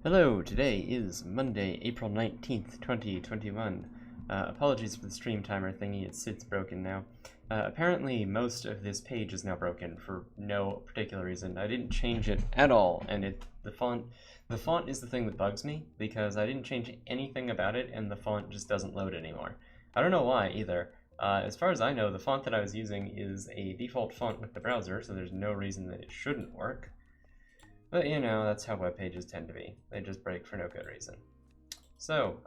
Hello, today is Monday, April 19th, 2021. Apologies for the stream timer thingy, it's broken now. Apparently most of this page is now broken for no particular reason. I didn't change it at all, and the font is the thing that bugs me, because I didn't change anything about it, and the font just doesn't load anymore. I don't know why, either. As far as I know, the font that I was using is a default font with the browser, so there's no reason that it shouldn't work. But you know, that's how web pages tend to be. They just break for no good reason. So,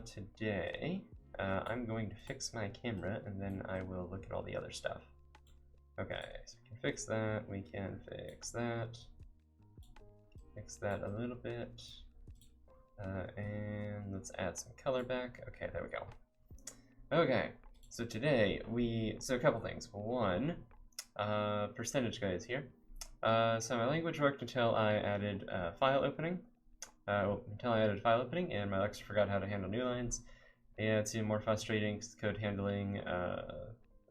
today, I'm going to fix my camera, and then I will look at all the other stuff. Okay, so we can fix that, we can fix that a little bit, and let's add some color back. Okay, there we go. Okay, so today, so a couple things. One, percentage guy is here. So my language worked until I added file opening. And my Alexa forgot how to handle new lines. Yeah, it's even more frustrating because code handling,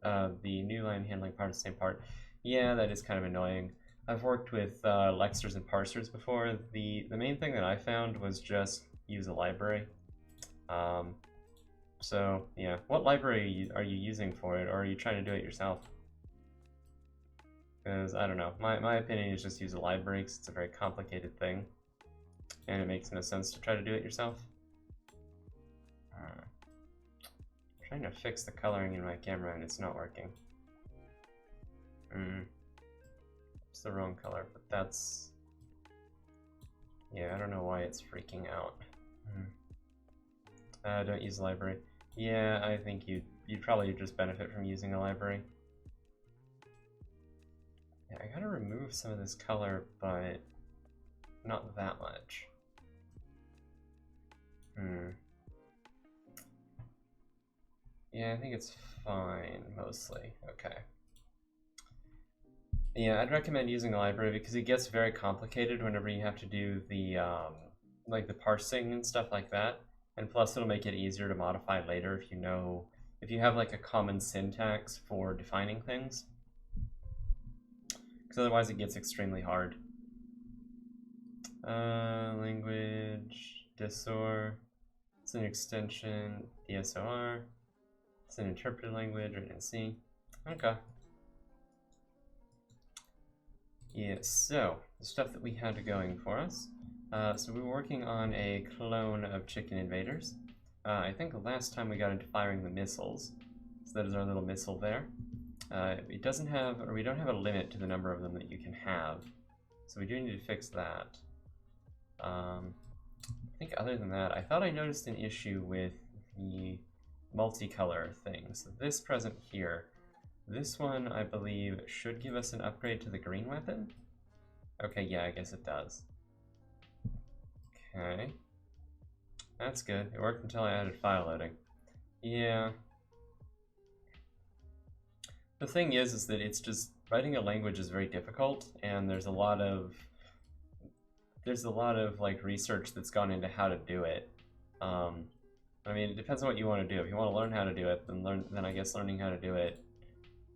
the new line handling part is the same part. Yeah, that is kind of annoying. I've worked with lexers and parsers before. The main thing that I found was just use a library. So yeah, what library are you using for it, or are you trying to do it yourself? Because, I don't know, my opinion is just use a library because it's a very complicated thing, and it makes no sense to try to do it yourself. I'm trying to fix the coloring in my camera and it's not working. It's the wrong color, but that's... yeah, I don't know why it's freaking out. Don't use a library. Yeah, I think you'd probably just benefit from using a library. Yeah, I gotta remove some of this color, but not that much. Yeah, I think it's fine, mostly. Okay. Yeah, I'd recommend using a library because it gets very complicated whenever you have to do the, like the parsing and stuff like that. And plus it'll make it easier to modify later if you have like a common syntax for defining things. Because otherwise it gets extremely hard. Language, DSOR, it's an extension, DSOR, it's an interpreted language, written in C. Okay. Yeah, so, the stuff that we had going for us. So we were working on a clone of Chicken Invaders. I think the last time we got into firing the missiles. So that is our little missile there. It doesn't have, or we don't have a limit to the number of them that you can have. So we do need to fix that. I think other than that, I thought I noticed an issue with the multicolor thing. So this present here, this one I believe should give us an upgrade to the green weapon. Okay, yeah, I guess it does. Okay. That's good. It worked until I added file loading. Yeah. The thing is that it's just, writing a language is very difficult, and there's a lot of like research that's gone into how to do it. I mean, it depends on what you want to do. If you want to learn how to do it, then I guess learning how to do it,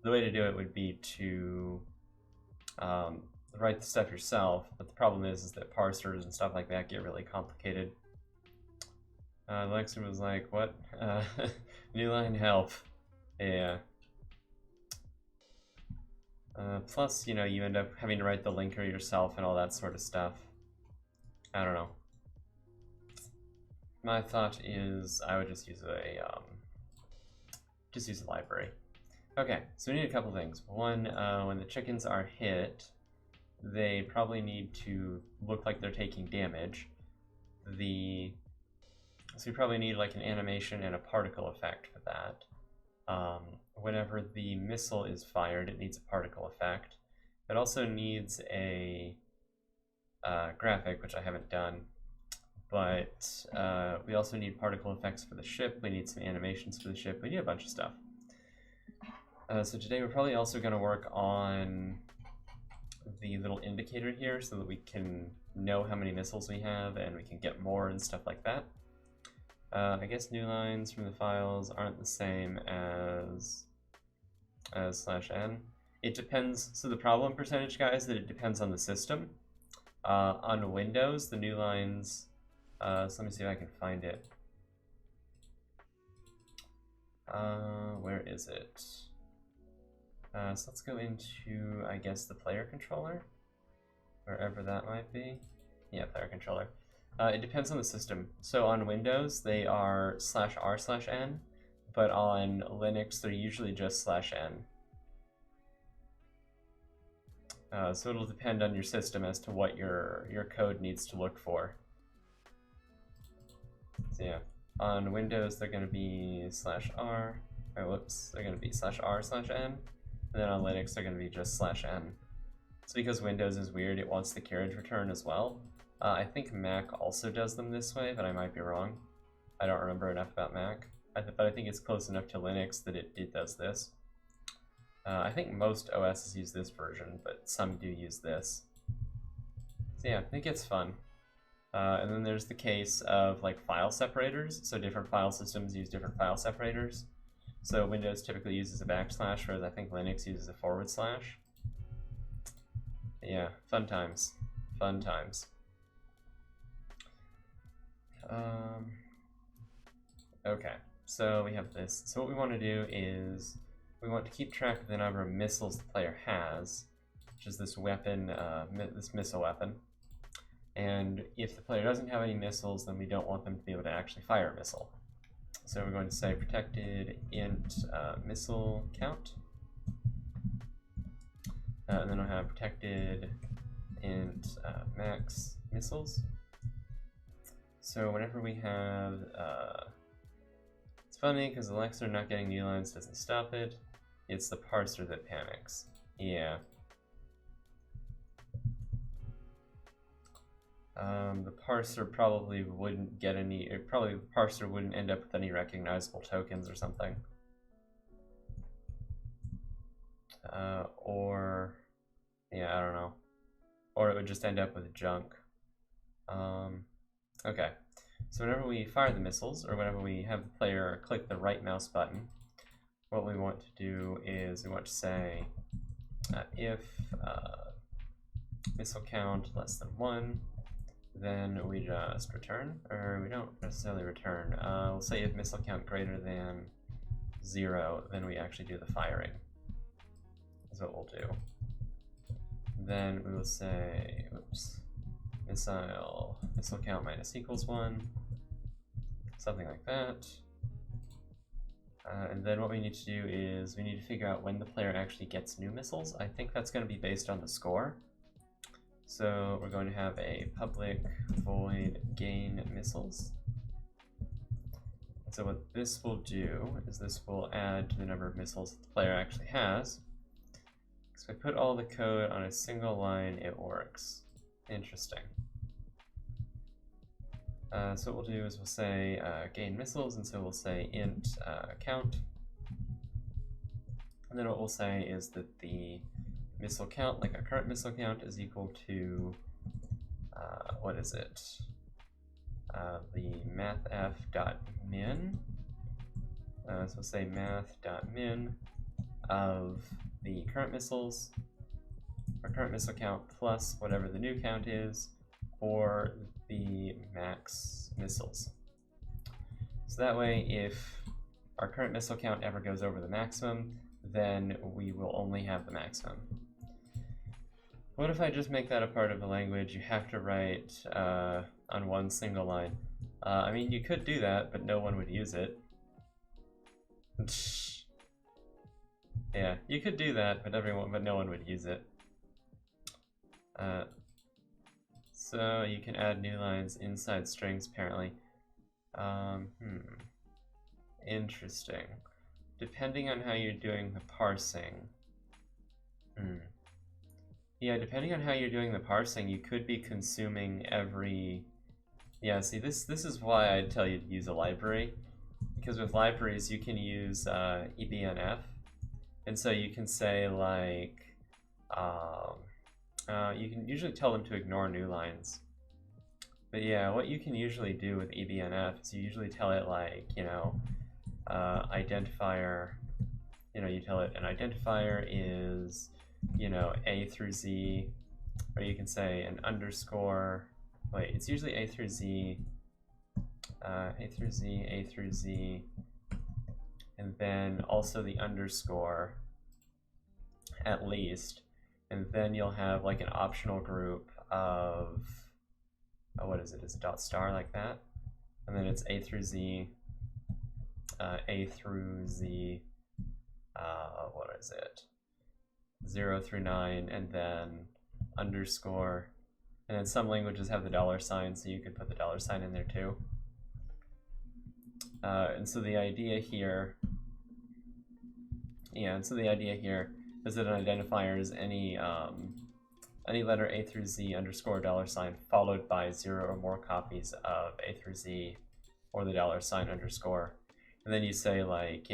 the way to do it would be to write the stuff yourself. But the problem is that parsers and stuff like that get really complicated. Alexa was like, "What? New line help?" Yeah. Plus, you know, you end up having to write the linker yourself and all that sort of stuff. I don't know. My thought is I would just use a library. Okay, so we need a couple things. One, when the chickens are hit, they probably need to look like they're taking damage. So we probably need like an animation and a particle effect for that. Whenever the missile is fired, it needs a particle effect. It also needs a graphic, which I haven't done. But we also need particle effects for the ship. We need some animations for the ship. We need a bunch of stuff. So today we're probably also going to work on the little indicator here so that we can know how many missiles we have and we can get more and stuff like that. I guess new lines from the files aren't the same as /n. It depends. So the problem percentage, guys, that it depends on the system. On Windows, the new lines, so let me see if I can find it. Where is it? So let's go into, I guess, the player controller, wherever that might be. Yeah, player controller. It depends on the system. So on Windows, they are /r/n, but on Linux, they're usually just /n. So it'll depend on your system as to what your code needs to look for. So yeah, on Windows, they're going to be /r, or whoops, they're going to be /r/n, and then on Linux, they're going to be just /n. It's because Windows is weird, it wants the carriage return as well. I think Mac also does them this way, but I might be wrong. I don't remember enough about Mac, but I think it's close enough to Linux that it does this. I think most OSs use this version, but some do use this. So yeah, it gets fun. And then there's the case of like file separators. So different file systems use different file separators. So Windows typically uses a \, whereas I think Linux uses a /. Yeah, fun times. Fun times. Okay, so we have this. So what we want to do is we want to keep track of the number of missiles the player has, which is this weapon, this missile weapon. And if the player doesn't have any missiles, then we don't want them to be able to actually fire a missile. So we're going to say protected int missile count. And then we'll have protected int max missiles. So whenever we have, it's funny because Alexa not getting new lines doesn't stop it. It's the parser that panics. Yeah. The parser probably wouldn't get any, the parser wouldn't end up with any recognizable tokens or something. Or, yeah, I don't know. Or it would just end up with junk. Okay, so whenever we fire the missiles, or whenever we have the player click the right mouse button, what we want to do is we want to say if missile count less than 1, then we just return, or we don't necessarily return. We'll say if missile count greater than 0, then we actually do the firing. That's what we'll do. Then we will say, oops, missile count minus equals 1, something like that. And then what we need to do is we need to figure out when the player actually gets new missiles. I think that's going to be based on the score. So we're going to have a public void gain missiles. So what this will do is this will add to the number of missiles that the player actually has. So if I put all the code on a single line, it works. Interesting. So what we'll do is we'll say gain missiles, and so we'll say int count. And then what we'll say is that the missile count, like our current missile count, is equal to, what is it? The mathf.min. So we'll say math.min of the current missiles, our current missile count plus whatever the new count is, or the max missiles. So that way, if our current missile count ever goes over the maximum, then we will only have the maximum. What if I just make that a part of a language you have to write on one single line? I mean, you could do that, but no one would use it. Yeah, you could do that, but no one would use it. So you can add new lines inside strings, apparently. Interesting. Depending on how you're doing the parsing. Yeah, depending on how you're doing the parsing, you could be consuming every... Yeah, see, this is why I'd tell you to use a library. Because with libraries, you can use EBNF. And so you can say, like... you can usually tell them to ignore new lines. But yeah, what you can usually do with EBNF is you usually tell it, like, you know, identifier, you know, you tell it an identifier is, you know, A through Z, or you can say an underscore, wait, it's usually A through Z, A through Z, A through Z, and then also the underscore at least, and then you'll have like an optional group of, what is it, is it dot star like that? And then it's A through Z, A through Z, what is it? 0 through 9, and then underscore, and then some languages have the $sign, so you could put the $sign in there too. And so the idea here, is that an identifier is any letter A through Z underscore $sign followed by 0 or more copies of A through Z or the $sign underscore, and then you say like,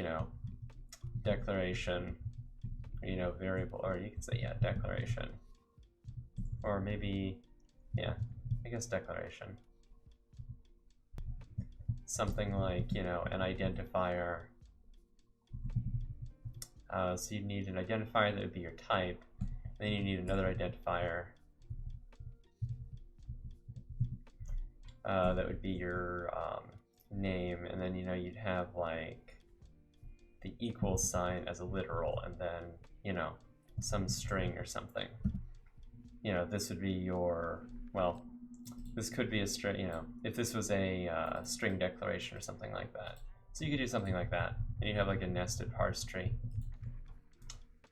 declaration, variable, or you can say, declaration, or maybe, I guess declaration. Something like, an identifier. So you need an identifier that would be your type, then you need another identifier that would be your name, and then you'd have like the equal sign as a literal, and then some string or something. This would be your, well, this could be a string, if this was a string declaration or something like that. So you could do something like that, and you have like a nested parse tree.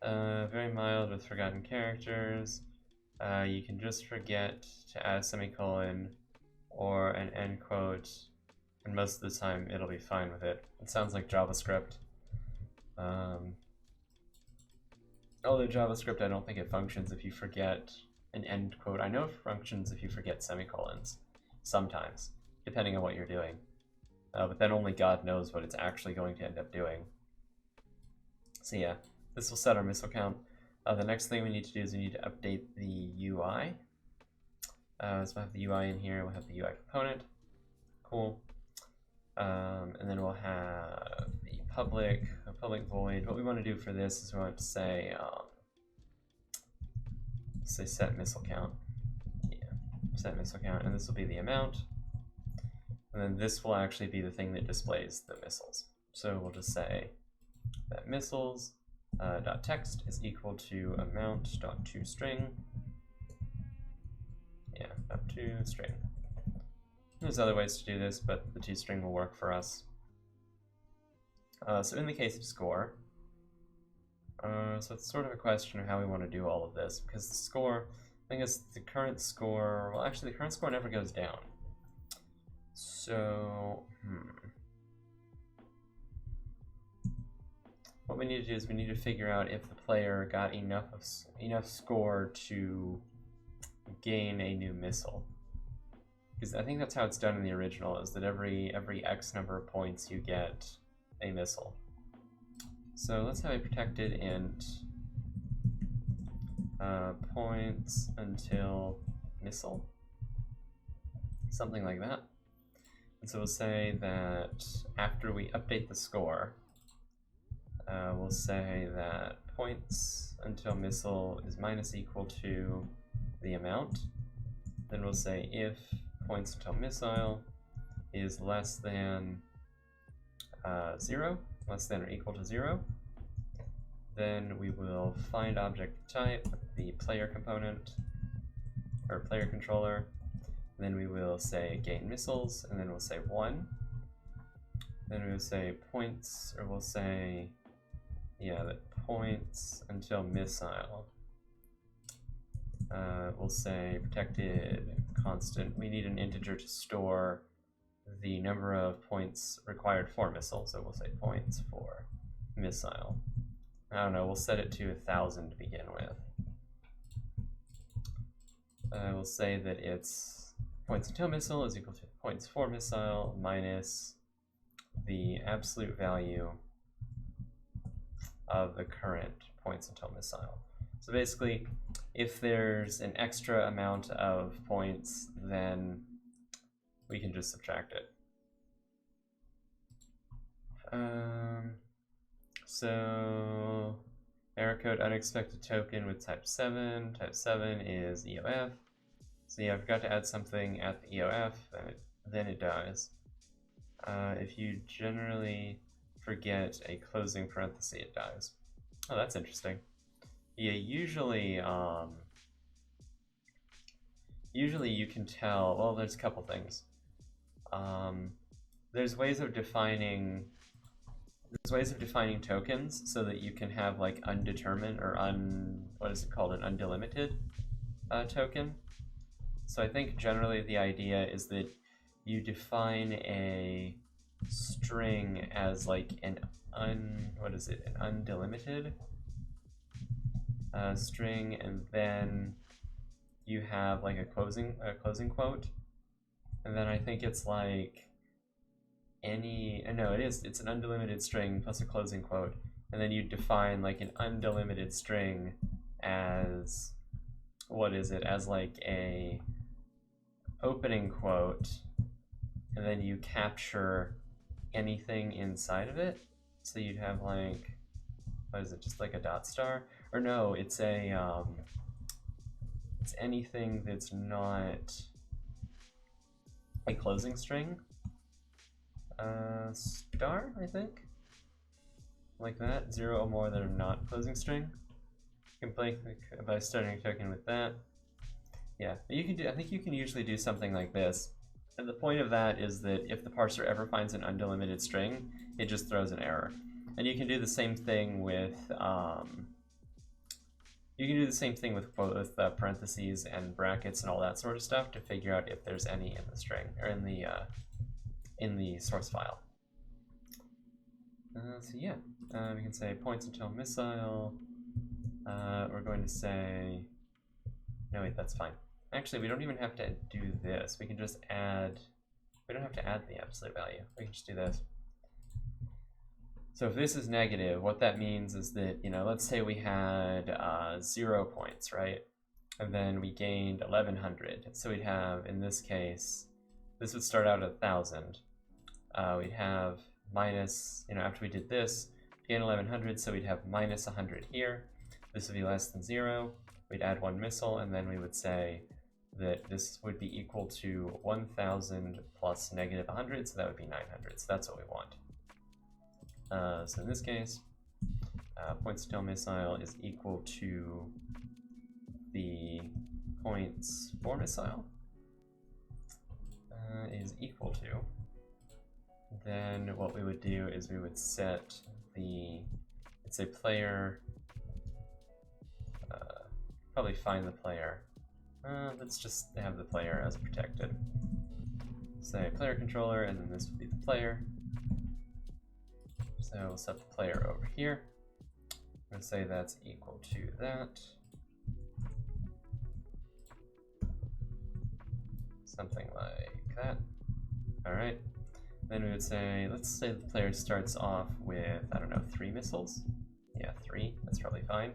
Very mild with forgotten characters. You can just forget to add a semicolon or an end quote, and most of the time it'll be fine with it. It sounds like JavaScript. Although JavaScript, I don't think it functions if you forget an end quote. I know it functions if you forget semicolons, sometimes, depending on what you're doing. But then only God knows what it's actually going to end up doing. So yeah, this will set our missile count. The next thing we need to do is we need to update the UI. So we'll have the UI in here, we'll have the UI component. Cool. And then we'll have the public void. What we want to do for this is we want to say, set missile count. Yeah, set missile count, and this will be the amount. And then this will actually be the thing that displays the missiles. So we'll just say that missiles dot text is equal to amount dot toString. Yeah, dot toString. There's other ways to do this, but the toString will work for us. So in the case of score, so it's sort of a question of how we want to do all of this, because the score, I think it's the current score, well actually the current score never goes down. So, what we need to do is we need to figure out if the player got enough score to gain a new missile. Because I think that's how it's done in the original, is that every X number of points you get a missile. So let's have a protected int points until missile, something like that. And so we'll say that after we update the score, we'll say that points until missile is minus equal to the amount. Then we'll say if points until missile is less than 0, less than or equal to 0, then we will find object type, the player component, or player controller. Then we will say gain missiles, and then we'll say 1. Then we will say points, or we'll say, that points until missile. We'll say protected constant. We need an integer to store the number of points required for missile, so we'll say points for missile. I don't know, we'll set it to 1,000 to begin with. We'll say that it's points until missile is equal to points for missile minus the absolute value of the current points until missile. So basically, if there's an extra amount of points, then we can just subtract it. So Error code unexpected token with type 7. Type 7 is EOF. So yeah, I forgot to add something at the EOF, then it dies. If you generally forget a closing parenthesis, it dies. Oh, that's interesting. Yeah, usually you can tell, well, there's a couple things. There's ways of defining tokens so that you can have like undetermined or what is it called, an undelimited token. So I think generally the idea is that you define a string as like an undelimited string, and then you have like a closing quote, and then I think it's like it's an undelimited string plus a closing quote, and then you define like an undelimited string as as like a opening quote, and then you capture anything inside of it. So you'd have like, what is it, just like a dot star? Or no, it's it's anything that's not a closing string. Star, I think? Like that, 0 or more that are not closing string. You can play by starting a token with that. Yeah, you can do. I think you can usually do something like this. And the point of that is that if the parser ever finds an undelimited string, it just throws an error. And you can do the same thing with parentheses and brackets and all that sort of stuff to figure out if there's any in the string or in the source file. So yeah, we can say points until missile. We're going to say, no wait, that's fine. Actually, we don't even have to do this. We can just add, we don't have to add the absolute value. We can just do this. So if this is negative, what that means is that, let's say we had 0 points, right? And then we gained 1100. So we'd have, in this case, this would start out at 1000. We'd have minus, after we did this, gain 1100, so we'd have minus 100 here. This would be less than 0. We'd add 1 missile, and then we would say that this would be equal to 1000 plus negative 100, so that would be 900. So that's what we want. So in this case, points until missile is equal to the points for missile is equal to. Then what we would do is we would set it's a player, probably find the player. Let's just have the player as protected. Say player controller, and then this would be the player. So we'll set the player over here. I'm going to say that's equal to that. Something like that. All right. Then we would say, let's say the player starts off with, I don't know, 3 missiles. Yeah, 3. That's probably fine.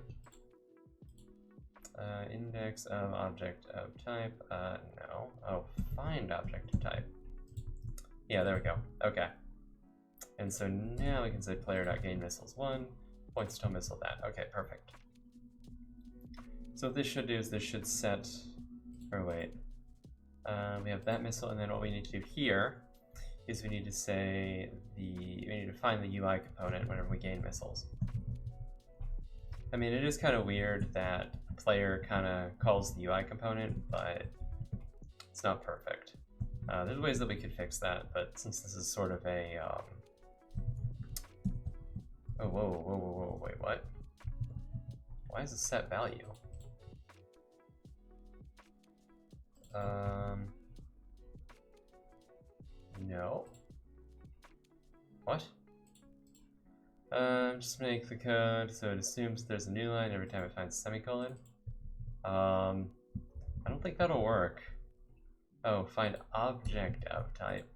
Index of object of type. No. Oh, find object of type. Yeah, there we go. Okay. And so now we can say player.gain missiles 1, points until missile that. Okay, perfect. So what this should do is this should set, or wait, we have that missile, and then what we need to do here is we need to say we need to find the UI component whenever we gain missiles. I mean, it is kind of weird that the player kind of calls the UI component, but it's not perfect. There's ways that we could fix that, but since this is sort of a oh, whoa, wait, what? Why is it set value? No. What? Just make the code so it assumes there's a new line every time it finds a semicolon. I don't think that'll work. Oh, find object of type.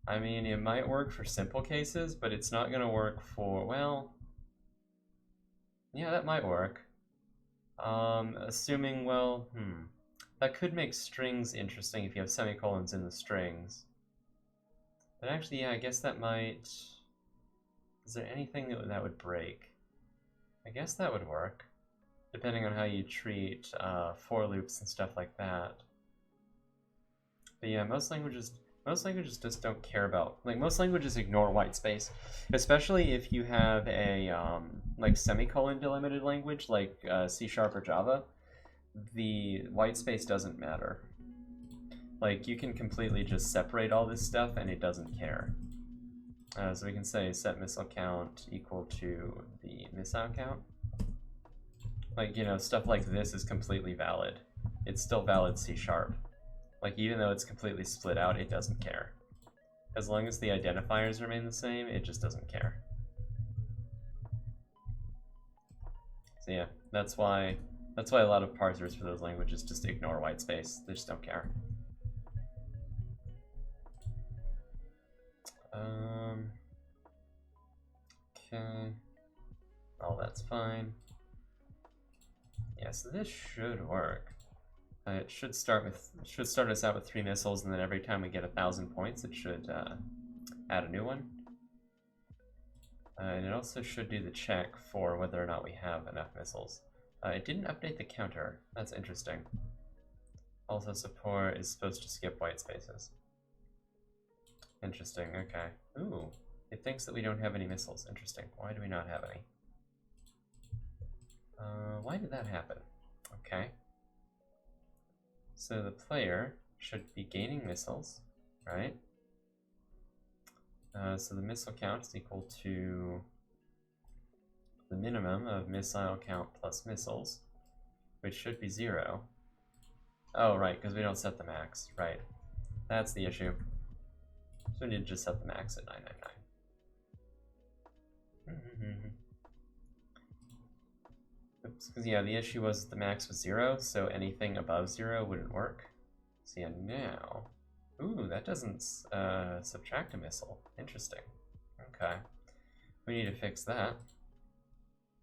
I mean, it might work for simple cases, but it's not gonna work for, well, yeah, that might work. Assuming, well, that could make strings interesting if you have semicolons in the strings. But actually, yeah, I guess that might... Is there anything that would break? I guess that would work, depending on how you treat for loops and stuff like that. But yeah, most languages just don't care about, like, most languages ignore white space, especially if you have a like semicolon delimited language like C# or Java. The white space doesn't matter. Like, you can completely just separate all this stuff and it doesn't care. So we can say set missile count equal to the missile count. Like, you know, stuff like this is completely valid. It's still valid C#. Like, even though it's completely split out, it doesn't care. As long as the identifiers remain the same, it just doesn't care. So yeah, that's why a lot of parsers for those languages just ignore white space. They just don't care. Okay. Oh, that's fine. Yeah, so this should work. It should start us out with 3 missiles, and then every time we get 1,000 points, it should add a new one. And it also should do the check for whether or not we have enough missiles. It didn't update the counter. That's interesting. Also, support is supposed to skip white spaces. Interesting, okay. Ooh, it thinks that we don't have any missiles. Interesting. Why do we not have any? Why did that happen? Okay. So the player should be gaining missiles, right? So the missile count is equal to the minimum of missile count plus missiles, which should be 0. Oh, right, because we don't set the max. Right. That's the issue. So we need to just set the max at 999. Oops, because yeah, the issue was the max was 0, so anything above 0 wouldn't work. So yeah, now... Ooh, that doesn't subtract a missile. Interesting. Okay. We need to fix that.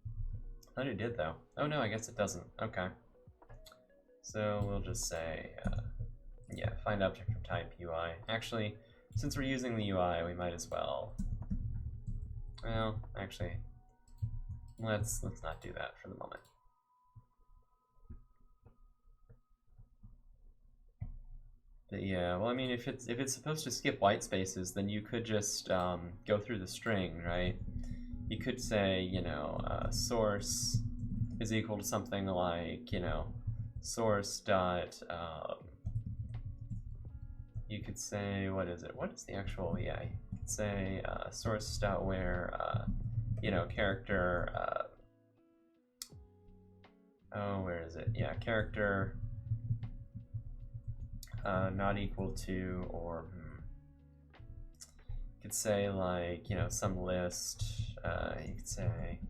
I thought it did, though. Oh no, I guess it doesn't. Okay. So we'll just say, yeah, find object from type UI. Actually, since we're using the UI, we might as well... Well, actually, let's not do that for the moment. But yeah, well, I mean, if it's supposed to skip white spaces, then you could just go through the string, right? You could say, you know, source is equal to something like, you know, source dot. You could say, what is it? What is the actual? Yeah, you could say source dot where, you know, character. Oh, where is it? Yeah, character. Not equal to, or you could say, like, you know, some list. You could say,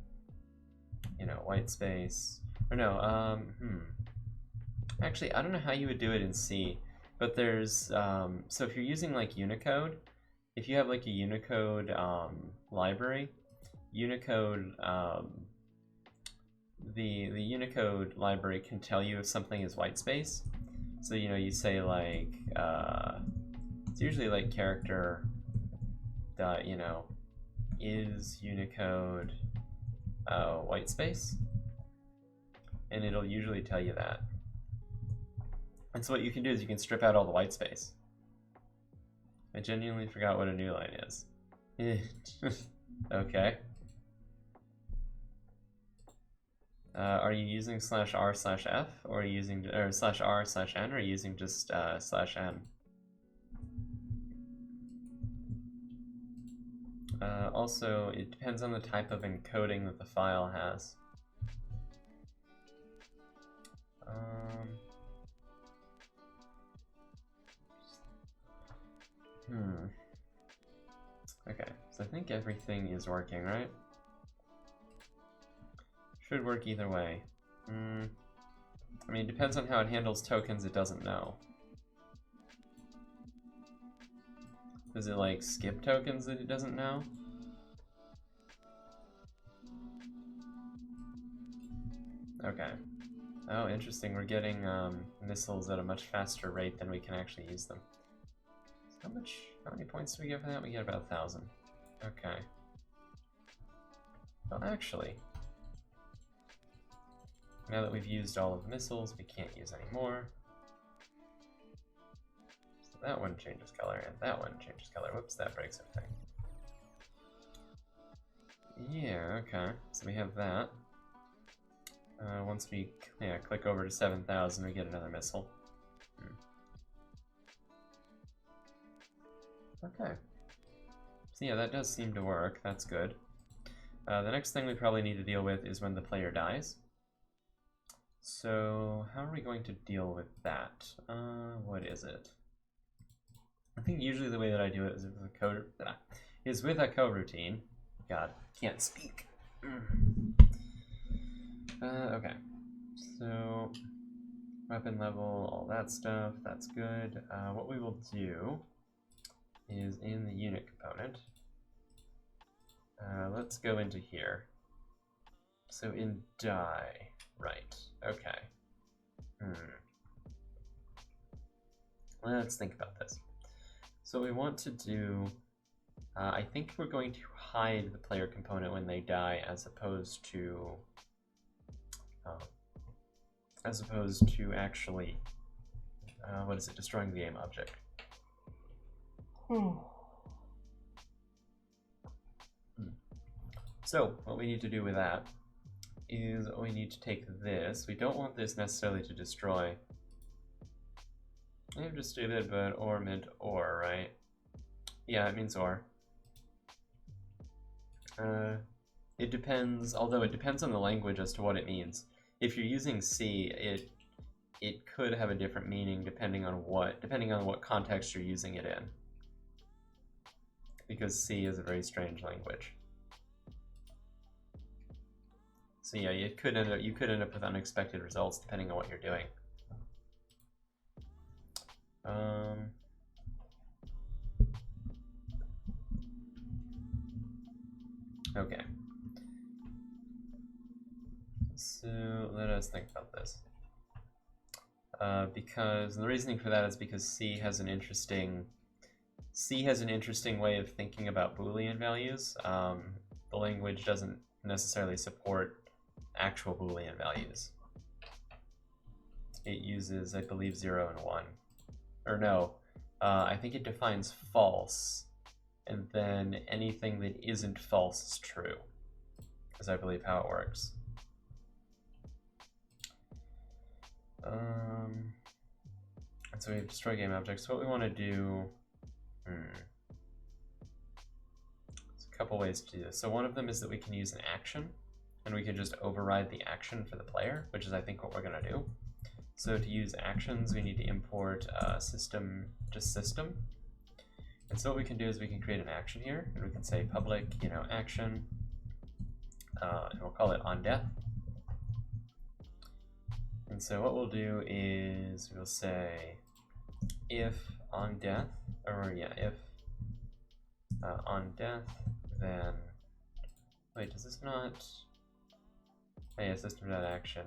you know, white space, or no, actually, I don't know how you would do it in C, but there's, so if you're using like Unicode, if you have like a Unicode library, Unicode, the Unicode library can tell you if something is white space. So, you know, you say like, it's usually like character dot, you know, is Unicode white space, and it'll usually tell you that. And so what you can do is you can strip out all the white space. I genuinely forgot what a new line is. Okay. Are you using /r/f, or are you using, or /r/n, or are you using just /n? Also, it depends on the type of encoding that the file has. Okay, so I think everything is working, right? Should work either way. I mean, it depends on how it handles tokens it doesn't know. Does it, like, skip tokens that it doesn't know? Okay. Oh, interesting. We're getting missiles at a much faster rate than we can actually use them. How many points do we get for that? We get about 1,000. Okay. Well, actually, Now that we've used all of the missiles, we can't use any more. So that one changes color, and that one changes color. Whoops, that breaks everything. Yeah, okay. So we have that. Once we click over to 7,000, we get another missile. Okay. So yeah, that does seem to work. That's good. The next thing we probably need to deal with is when the player dies. So how are we going to deal with that? What is it? I think usually the way that I do it is with a coroutine. God, can't speak. Okay, so weapon level, all that stuff, that's good. What we will do is in the unit component, let's go into here. So in die, right, okay. Let's think about this. So we want to do, I think we're going to hide the player component when they die as opposed to actually, what is it, destroying the game object. So what we need to do with that is we need to take this. We don't want this necessarily to destroy. I'm just stupid, but or meant or, right? Yeah, it means or. It depends, although it depends on the language as to what it means. If you're using C, it could have a different meaning depending on what context you're using it in. Because C is a very strange language. So yeah, you could end up with unexpected results depending on what you're doing. Okay. So let us think about this. Because the reasoning for that is because C has an interesting way of thinking about Boolean values. The language doesn't necessarily support actual Boolean values. It uses, I believe, 0 and 1. Or no, I think it defines false, and then anything that isn't false is true, is I believe how it works. And so we have destroy game objects. What we want to do, there's a couple ways to do this. So one of them is that we can use an action, and we can just override the action for the player, which is I think what we're going to do. So to use actions, we need to import system. And so what we can do is we can create an action here, and we can say public, action, and we'll call it on death. And so what we'll do is we'll say if on death, if on death, then, wait, does this not, oh yeah, system.action,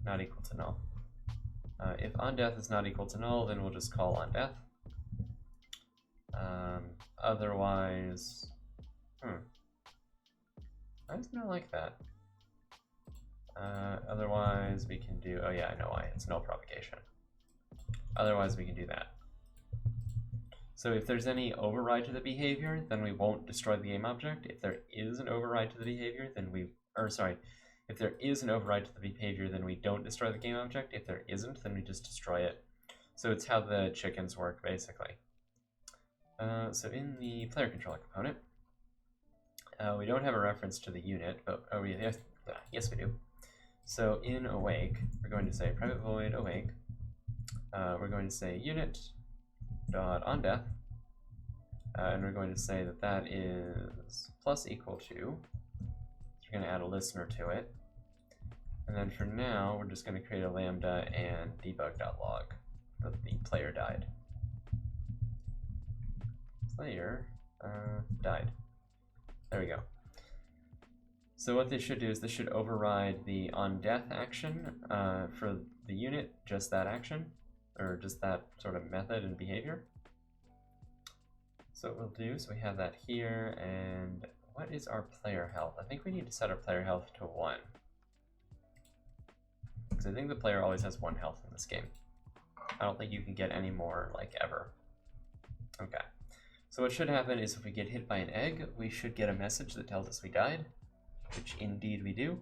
not equal to null. If on death is not equal to null, then we'll just call on death. Otherwise, why isn't it like that? Otherwise we can do, oh yeah, I know why, it's null propagation. Otherwise we can do that. So if there's any override to the behavior, then we won't destroy the game object. If there is an override to the behavior, then if there is an override to the behavior, then we don't destroy the game object. If there isn't, then we just destroy it. So it's how the chickens work, basically. So in the player controller component, we don't have a reference to the unit, but yes we do. So in awake, we're going to say private void awake. We're going to say unit dot on death, and we're going to say that that is plus equal to. So we're going to add a listener to it, and then for now we're just going to create a lambda and debug.log that the player died. Player died. There we go. So what this should do is this should override the on death action for the unit, just that action, or just that sort of method and behavior. So what we'll do, so we have that here, and what is our player health? I think we need to set our player health to 1. because I think the player always has 1 health in this game. I don't think you can get any more, like, ever. Okay. So what should happen is if we get hit by an egg, we should get a message that tells us we died, which indeed we do.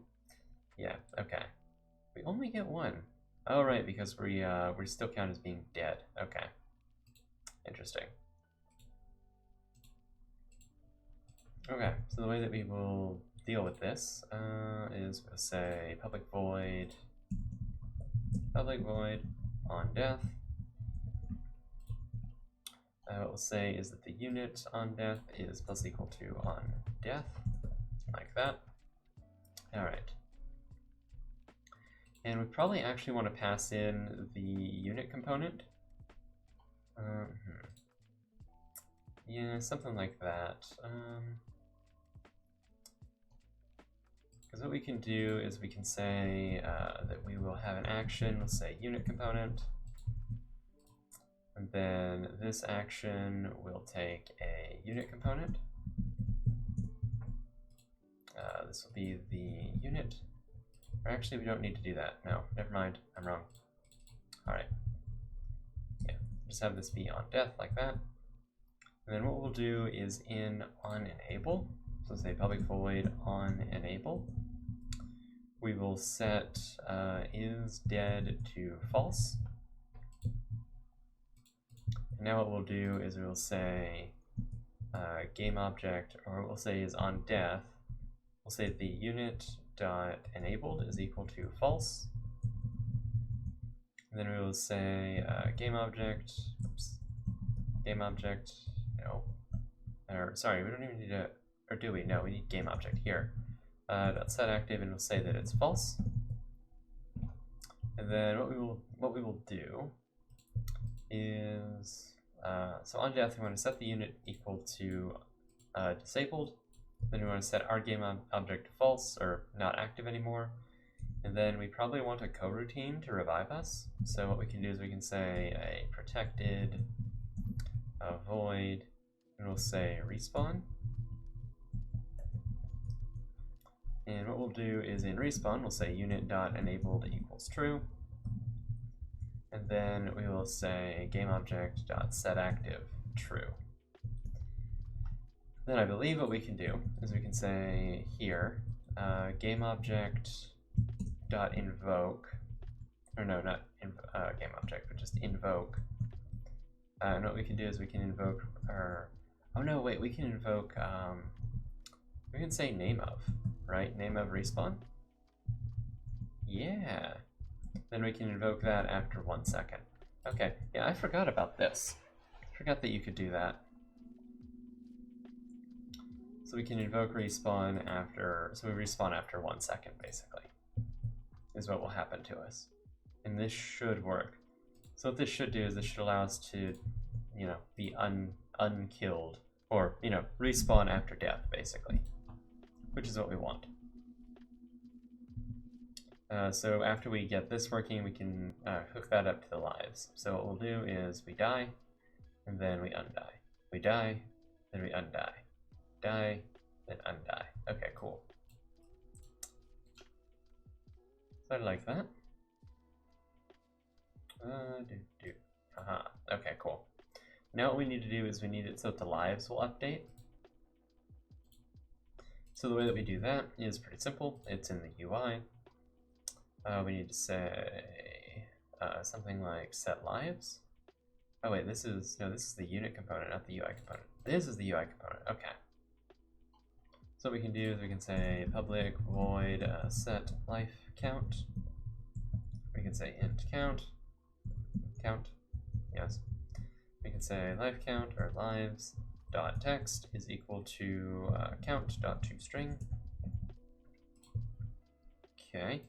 Yeah, okay. We only get 1. Oh, right, because we still count as being dead. Okay. Interesting. Okay, so the way that we will deal with this is we'll say public void on death. What we'll say is that the unit on death is plus equal to on death, like that. All right. And we probably actually want to pass in the unit component. Yeah, something like that. Because what we can do is we can say that we will have an action, we'll say unit component. And then this action will take a unit component. This will be the unit. Or actually, we don't need to do that. No, never mind. I'm wrong. All right. Yeah, just have this be on death like that. And then what we'll do is in on enable. So say public void on enable. We will set is dead to false. And now what we'll do is we'll say game object, or what we'll say is on death. We'll say the unit dot enabled is equal to false. And then we will say game object, oops, game object, no, or sorry, we don't even need to, or do we? No, we need game object here. Dot set active, and we'll say that it's false. And then what we will do is so on death we want to set the unit equal to disabled. Then we want to set our game object to false, or not active anymore. And then we probably want a coroutine to revive us. So what we can do is we can say a protected void, and we'll say respawn. And what we'll do is in respawn, we'll say unit.enabled equals true. And then we will say gameObject.setActive true. Then I believe what we can do is we can say here, gameObject.invoke, or no, not gameObject, but just invoke. And what we can do is we can invoke, oh no, wait, we can invoke, we can say name of, right? Name of respawn? Yeah. Then we can invoke that after 1 second. Okay, yeah, I forgot about this. I forgot that you could do that. So we can invoke respawn after, so we respawn after 1 second, basically, is what will happen to us. And this should work. So what this should do is this should allow us to, you know, be unkilled, or, you know, respawn after death, basically, which is what we want. So after we get this working, we can hook that up to the lives. So what we'll do is we die, and then we undie. We die, then we undie. Die, then undie. Okay, cool. So I like that. Okay, cool. Now what we need to do is we need it so that the lives will update. So the way that we do that is pretty simple. It's in the UI. We need to say something like set lives. Oh wait, this is the unit component, not the UI component. This is the UI component, okay. So what we can do is we can say public void set life count. We can say int count, yes. We can say life count or lives dot text is equal to count dot toString. Okay.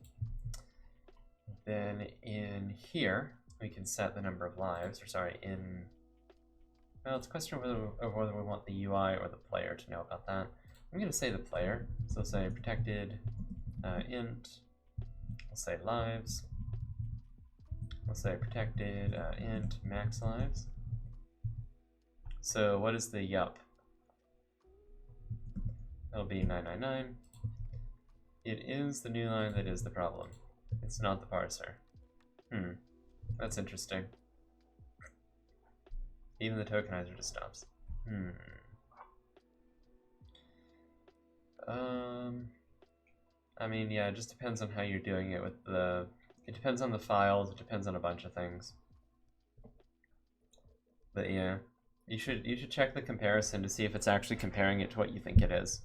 Then in here we can set the number of lives, or sorry, well, it's a question of whether we want the UI or the player to know about that. I'm going to say the player, so say protected int, we'll say lives, we'll say protected int max lives. So what is the yup? It'll be 999. It is the new line that is the problem. It's not the parser. That's interesting. Even the tokenizer just stops. I mean, yeah, it just depends on how you're doing it with the... It depends on the files, it depends on a bunch of things. But yeah, you should check the comparison to see if it's actually comparing it to what you think it is.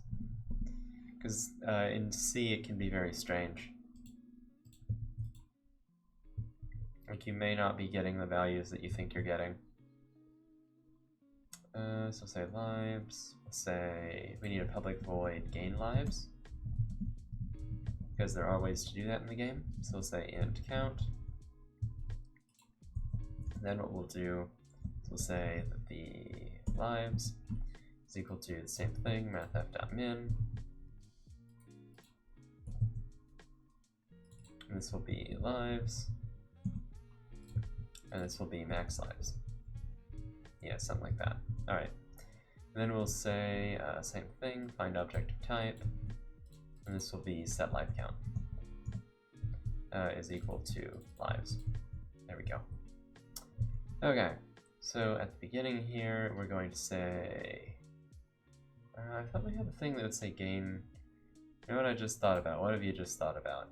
Because in C it can be very strange. Like, you may not be getting the values that you think you're getting. So say lives, say we need a public void gain lives, because there are ways to do that in the game. So we'll say int count. And then what we'll do is we'll say that the lives is equal to the same thing, mathf.min. And this will be lives. And this will be max lives. Yeah, something like that. Alright. Then we'll say same thing, find object of type. And this will be set life count is equal to lives. There we go. Okay, so at the beginning here, we're going to say... I thought we had a thing that would say gain... You know what I just thought about? What have you just thought about?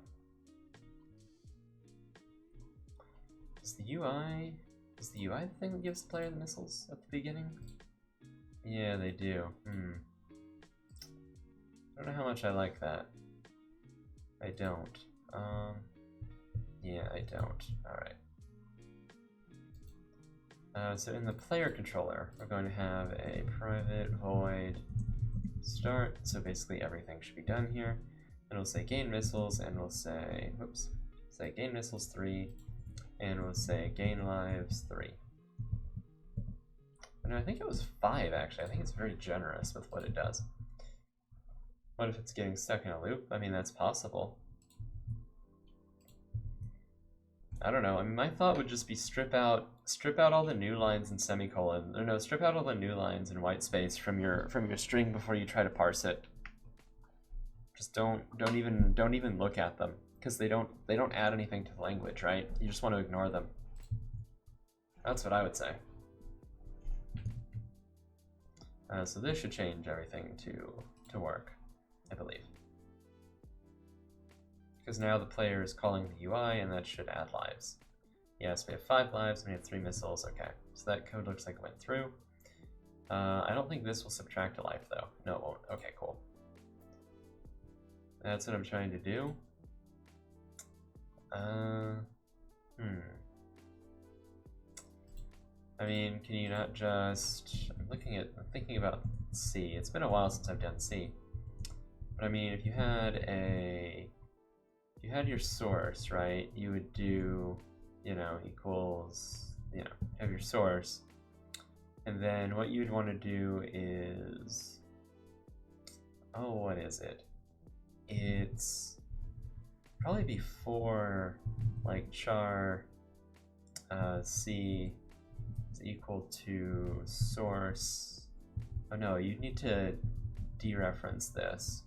Is the UI the thing that gives the player the missiles at the beginning? Yeah, they do. I don't know how much I like that. I don't. Yeah, I don't. Alright. So in the player controller, we're going to have a private void start. So basically everything should be done here. And we'll say gain missiles, and we'll say, whoops, say gain missiles 3, and we'll say gain lives 3. No, I think it was 5 actually. I think it's very generous with what it does. What if it's getting stuck in a loop? I mean, that's possible. I don't know. I mean, my thought would just be strip out all the new lines in semicolon. Or no, strip out all the new lines in white space from your string before you try to parse it. Just don't even look at them, because they don't add anything to the language, right? You just want to ignore them. That's what I would say. So this should change everything to work, I believe. Because now the player is calling the UI, and that should add lives. Yes, we have 5 lives, and we have 3 missiles. Okay, so that code looks like it went through. I don't think this will subtract a life, though. No, it won't. Okay, cool. That's what I'm trying to do. I mean, can you not just... I'm thinking about C. It's been a while since I've done C. But I mean, if you had your source, right, you would do, equals, have your source. And then what you would want to do is, what is it? It's probably before, like, char C is equal to source. Oh no, you need to dereference this.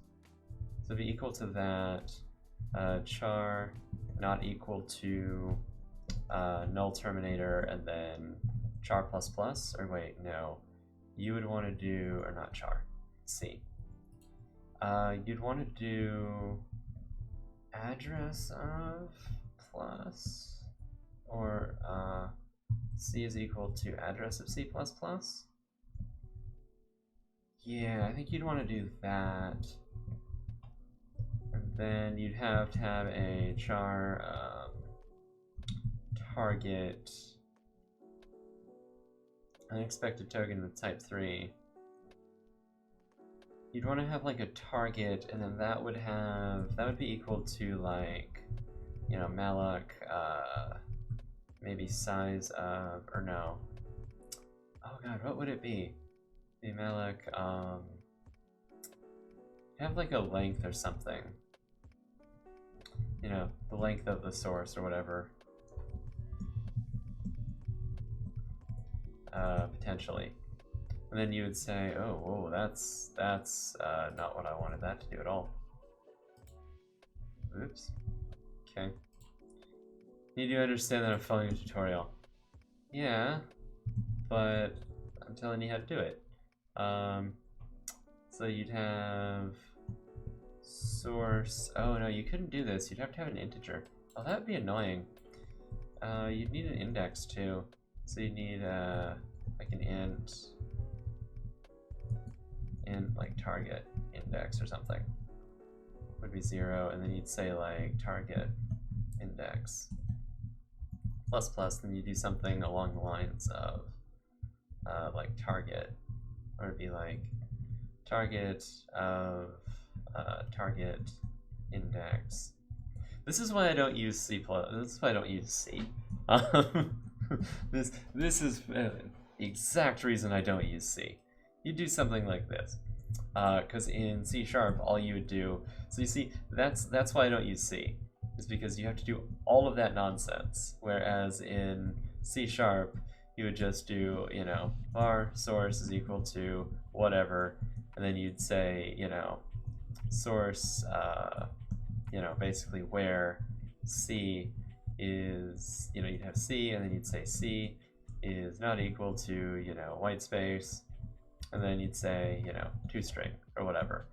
So be equal to that, char not equal to null terminator, and then char plus plus, or wait, no. You would want to do, or not char, C. You'd want to do address of plus, or C is equal to address of C plus plus. Yeah, I think you'd want to do that. And then you'd have to have a char target unexpected token with type 3. You'd want to have like a target, and then that would be equal to, like, malloc maybe size of, or no. Oh god, what would it be? The malloc have like a length or something. The length of the source or whatever. Potentially. And then you would say, oh, whoa, that's not what I wanted that to do at all. Oops. Okay. You do understand that I'm following a tutorial. Yeah, but I'm telling you how to do it. So you'd have source. Oh no, you couldn't do this. You'd have to have an integer. Oh, that would be annoying. You'd need an index too. So you'd need like an int like target index or something. Would be 0, and then you'd say like target index plus plus, then you do something along the lines of like target, or it'd be like target of target index. This is why I don't use C++. This is why I don't use C. This is the exact reason I don't use C. You do something like this, because in C# all you would do. So you see, that's why I don't use C. Is because you have to do all of that nonsense. Whereas in C# you would just do, you know, var source is equal to whatever, and then you'd say, you know, source, you know, basically where C is, you know, you'd have C, and then you'd say C is not equal to, you know, white space, and then you'd say, you know, toString or whatever.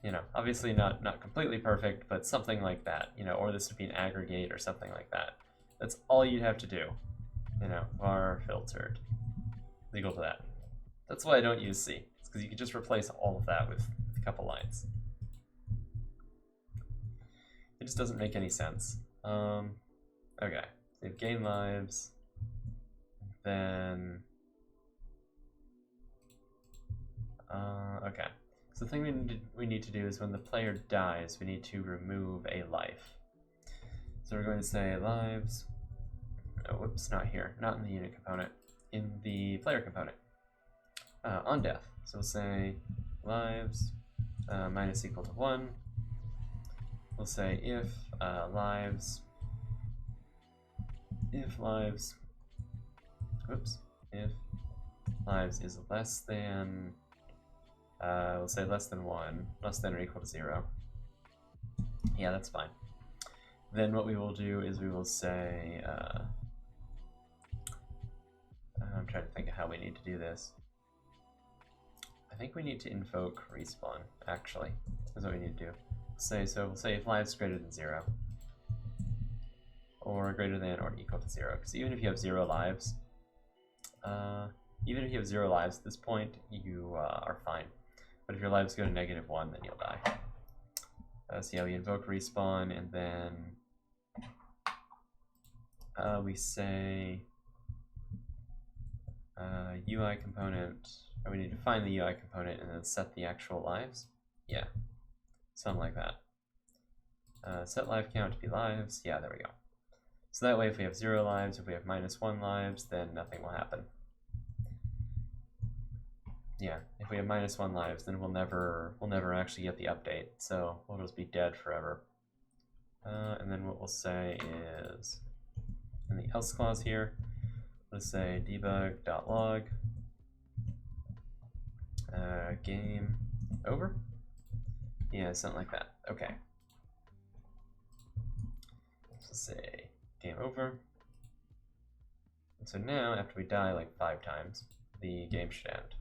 You know, obviously not completely perfect, but something like that, you know, or this would be an aggregate or something like that. That's all you'd have to do. You know, var filtered is equal to that. That's why I don't use C. It's because you could just replace all of that with a couple lines. It just doesn't make any sense. Okay, so you have gain lives, then okay. So the thing we need to do is when the player dies, we need to remove a life. So we're going to say lives. Oh, whoops, not here. Not in the unit component. In the player component. On death. So we'll say lives minus equal to 1. We'll say if lives. If lives. Whoops. If lives is less than. We'll say less than 1, less than or equal to 0. Yeah, that's fine. Then what we will do is we will say, I'm trying to think of how we need to do this. I think we need to invoke respawn, actually. That's what we need to do. So we'll say if lives greater than 0, or greater than or equal to 0, because even if you have 0 lives, at this point, you are fine. But if your lives go to -1, then you'll die. So yeah, we invoke respawn, and then we say UI component, or we need to find the UI component and then set the actual lives. Yeah, something like that. Set live count to be lives. Yeah, there we go. So that way, if we have 0 lives, if we have -1 lives, then nothing will happen. Yeah, if we have -1 lives, then we'll never actually get the update, so we'll just be dead forever. And then what we'll say is, in the else clause here, we'll say debug.log game over. Yeah, something like that. Okay. So say game over. And so now, after we die like 5 times, the game should end.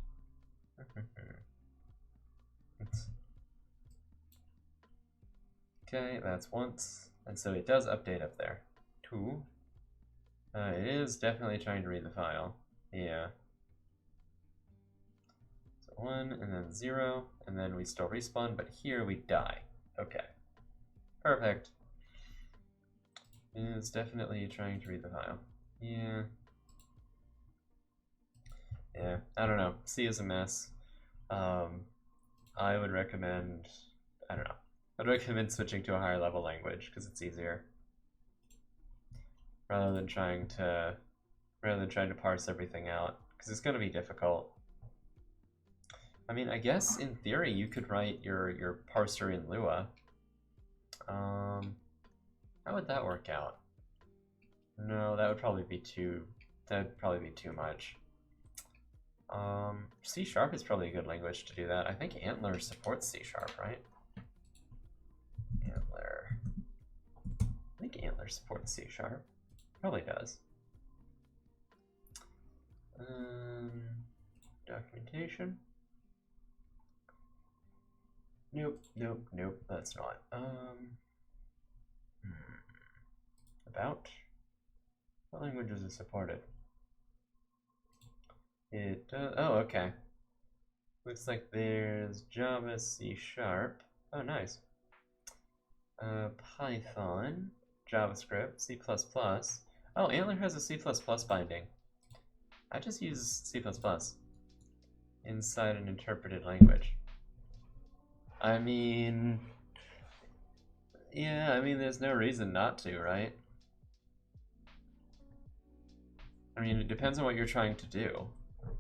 Okay, that's once, and so it does update up there. 2. It is definitely trying to read the file. Yeah. So 1, and then 0, and then we still respawn, but here we die. Okay. Perfect. It is definitely trying to read the file. Yeah. Yeah, I don't know. C is a mess. I would recommend, I don't know. I'd recommend switching to a higher level language because it's easier. Rather than trying to parse everything out, because it's going to be difficult. I mean, I guess in theory you could write your parser in Lua. How would that work out? No, that would probably be too much. C# is probably a good language to do that. I think Antler supports C#, right? Antler. I think Antler supports C#. Probably does. Documentation. Nope, that's not. About? What languages are supported? It does. Oh, okay. Looks like there's Java, C#. Oh, nice. Python, JavaScript, C++. Oh, Antler has a C++ binding. I just use C++ inside an interpreted language. I mean, yeah, there's no reason not to, right? I mean, it depends on what you're trying to do.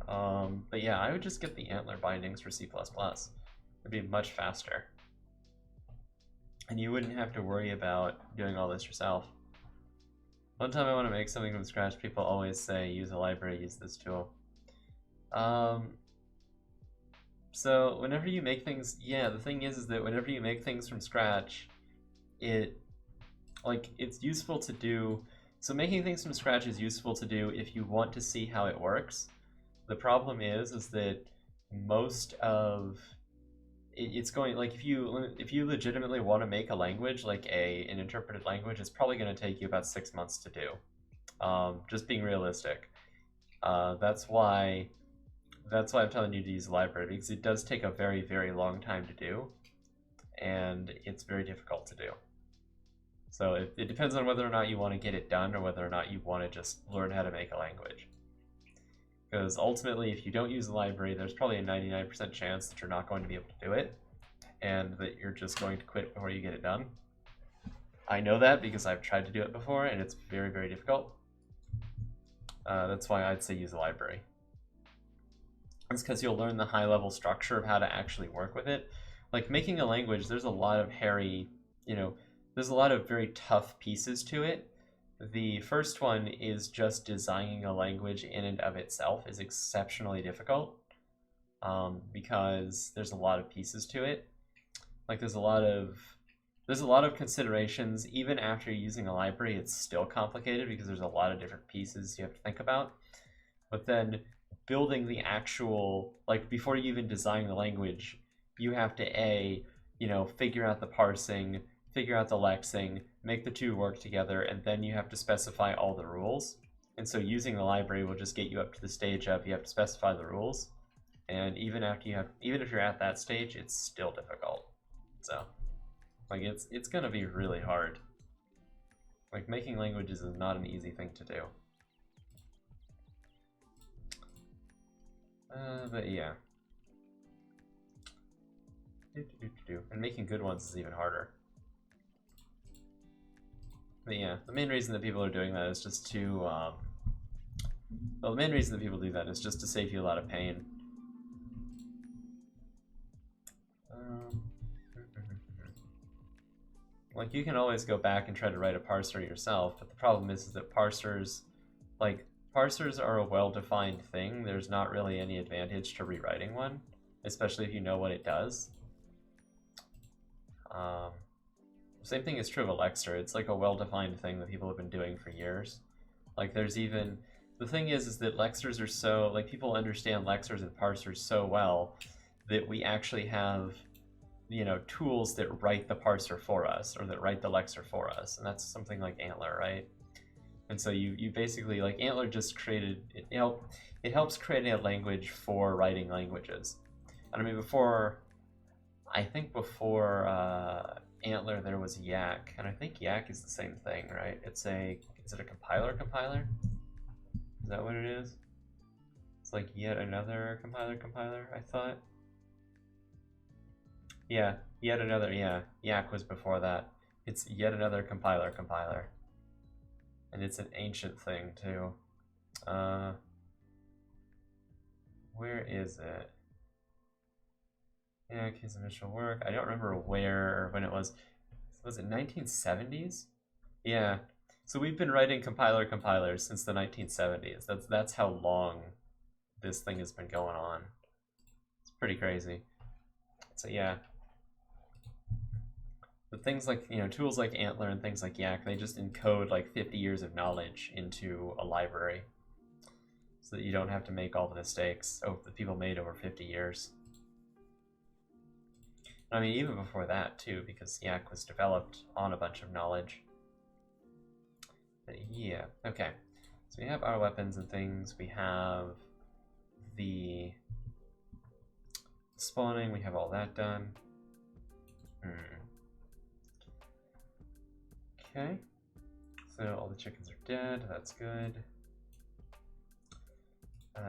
But yeah, I would just get the Antler bindings for C++. It'd be much faster. And you wouldn't have to worry about doing all this yourself. One time I want to make something from scratch, people always say, use a library, use this tool. So whenever you make things, yeah, the thing is that whenever you make things from scratch, it's useful to do. So making things from scratch is useful to do if you want to see how it works. The problem is that most of it's going, like, if you legitimately want to make a language, like an interpreted language, it's probably going to take you about 6 months to do. Just being realistic. That's why I'm telling you to use a library, because it does take a very, very long time to do, and it's very difficult to do. So it depends on whether or not you want to get it done, or whether or not you want to just learn how to make a language. Because ultimately, if you don't use a library, there's probably a 99% chance that you're not going to be able to do it, and that you're just going to quit before you get it done. I know that because I've tried to do it before, and it's very, very difficult. That's why I'd say use a library. It's because you'll learn the high-level structure of how to actually work with it. Like, making a language, there's a lot of there's a lot of very tough pieces to it. The first one is just designing a language in and of itself is exceptionally difficult, because there's a lot of pieces to it. Like, there's a lot of considerations. Even after using a library, it's still complicated because there's a lot of different pieces you have to think about. But then building the actual, like, before you even design the language, you have to figure out the parsing, figure out the lexing, make the two work together, and then you have to specify all the rules. And so using the library will just get you up to the stage of you have to specify the rules. And even if you're at that stage, it's still difficult. So, like, it's gonna be really hard. Like, making languages is not an easy thing to do. But yeah. And making good ones is even harder. But yeah, the main reason that people are doing that is just to, the main reason that people do that is just to save you a lot of pain. Like, you can always go back and try to write a parser yourself, but the problem is that parsers are a well-defined thing. There's not really any advantage to rewriting one, especially if you know what it does. Same thing is true of a lexer. It's like a well-defined thing that people have been doing for years. Like, there's even, the thing is that lexers are so, like, people understand lexers and parsers so well that we actually have, tools that write the parser for us, or that write the lexer for us, and that's something like Antler, right? And so you basically, like, Antler just created, it helps create a language for writing languages. And I mean, before Antler there was Yak, and I think Yak is the same thing, right? Is it a compiler? Is that what it is? It's like yet another compiler, I thought. Yeah, yet another, yeah. Yak was before that. It's yet another compiler. And it's an ancient thing, too. Where is it? Yeah, case initial work. I don't remember where or when it was. Was it 1970s? Yeah. So we've been writing compilers since the 1970s. That's how long this thing has been going on. It's pretty crazy. So yeah. But things like, tools like Antler and things like Yak, they just encode like 50 years of knowledge into a library so that you don't have to make all the mistakes that people made over 50 years. I mean, even before that, too, because Yak was developed on a bunch of knowledge. But yeah, okay. So we have our weapons and things. We have the spawning. We have all that done. Okay. So all the chickens are dead. That's good.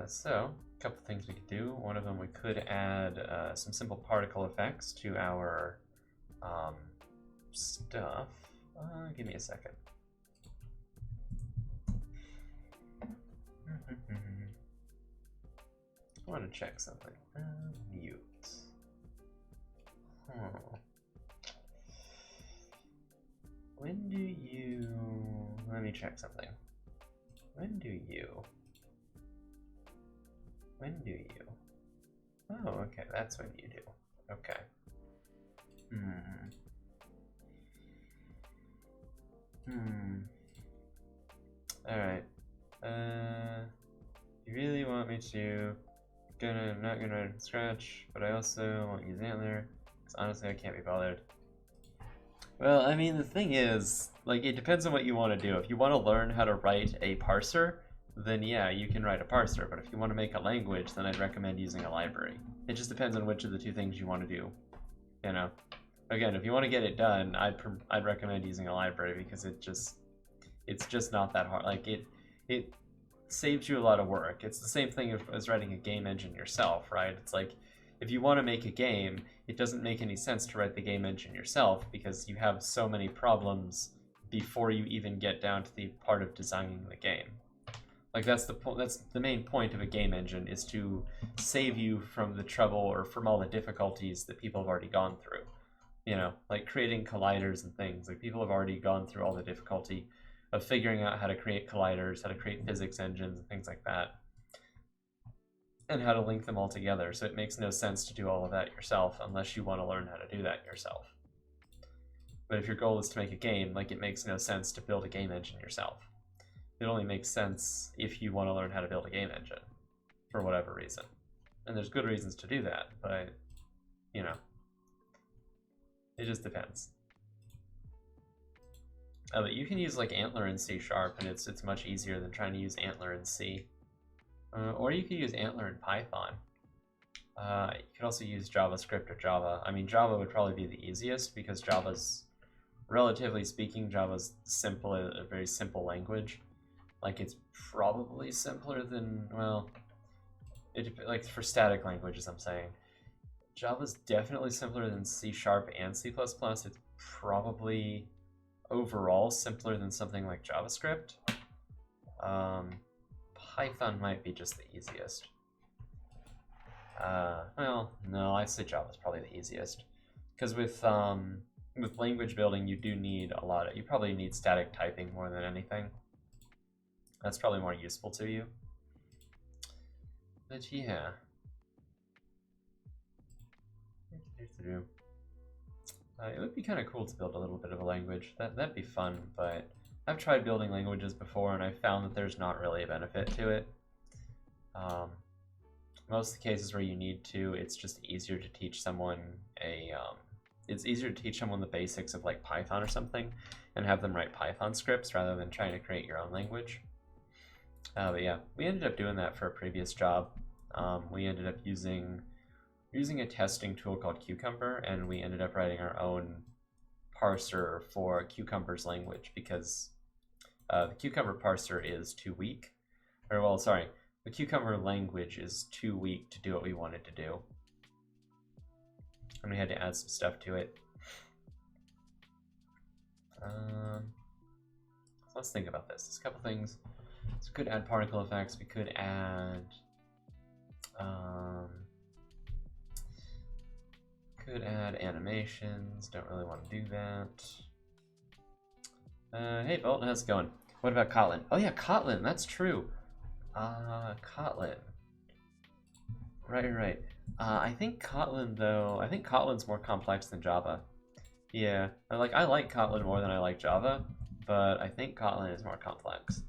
So, a couple things we could do. One of them, we could add some simple particle effects to our stuff. Give me a second. I want to check something. Mute. When do you... Let me check something. When do you... Oh, okay, that's when you do. Okay. Alright. You really want me to... I'm not gonna write it from scratch, but I also won't use Antler, because honestly I can't be bothered. Well, I mean, the thing is, like, it depends on what you want to do. If you want to learn how to write a parser, then yeah, you can write a parser. But if you want to make a language, then I'd recommend using a library. It just depends on which of the two things you want to do. Again, if you want to get it done, I'd recommend using a library because it's just not that hard. Like it saves you a lot of work. It's the same thing as writing a game engine yourself, right? It's like if you want to make a game, it doesn't make any sense to write the game engine yourself because you have so many problems before you even get down to the part of designing the game. Like that's the main point of a game engine, is to save you from the trouble or from all the difficulties that people have already gone through. Like creating colliders and things. Like people have already gone through all the difficulty of figuring out how to create colliders, how to create physics engines and things like that, and how to link them all together. So it makes no sense to do all of that yourself unless you want to learn how to do that yourself. But if your goal is to make a game, like, it makes no sense to build a game engine yourself. It only makes sense if you want to learn how to build a game engine for whatever reason. And there's good reasons to do that, but it just depends. But you can use like Antler in C#, and it's much easier than trying to use Antler in C. Or you could use Antler in Python. You could also use JavaScript or Java. I mean, Java would probably be the easiest because Java's, relatively speaking, Java's a very simple language. Like, it's probably simpler than, well, like for static languages, I'm saying. Java's definitely simpler than C# and C++. It's probably overall simpler than something like JavaScript. Python might be just the easiest. Well, no, I'd say Java's probably the easiest. Because with language building, you do need you probably need static typing more than anything. That's probably more useful to you. But yeah. It would be kind of cool to build a little bit of a language. That'd be fun, but I've tried building languages before and I found that there's not really a benefit to it. Most of the cases where you need to, it's just easier to teach someone the basics of like Python or something and have them write Python scripts rather than trying to create your own language. But yeah, we ended up doing that for a previous job. We ended up using a testing tool called Cucumber, and we ended up writing our own parser for Cucumber's language because the Cucumber parser is too weak. The Cucumber language is too weak to do what we wanted to do. And we had to add some stuff to it. So let's think about this. There's a couple things. So we could add particle effects. We could add... animations. Don't really want to do that. Hey, Bolt, how's it going? What about Kotlin? Oh yeah, Kotlin, that's true. Kotlin. Right. I think Kotlin, though, Kotlin's more complex than Java. Yeah, I like Kotlin more than I like Java, but I think Kotlin is more complex.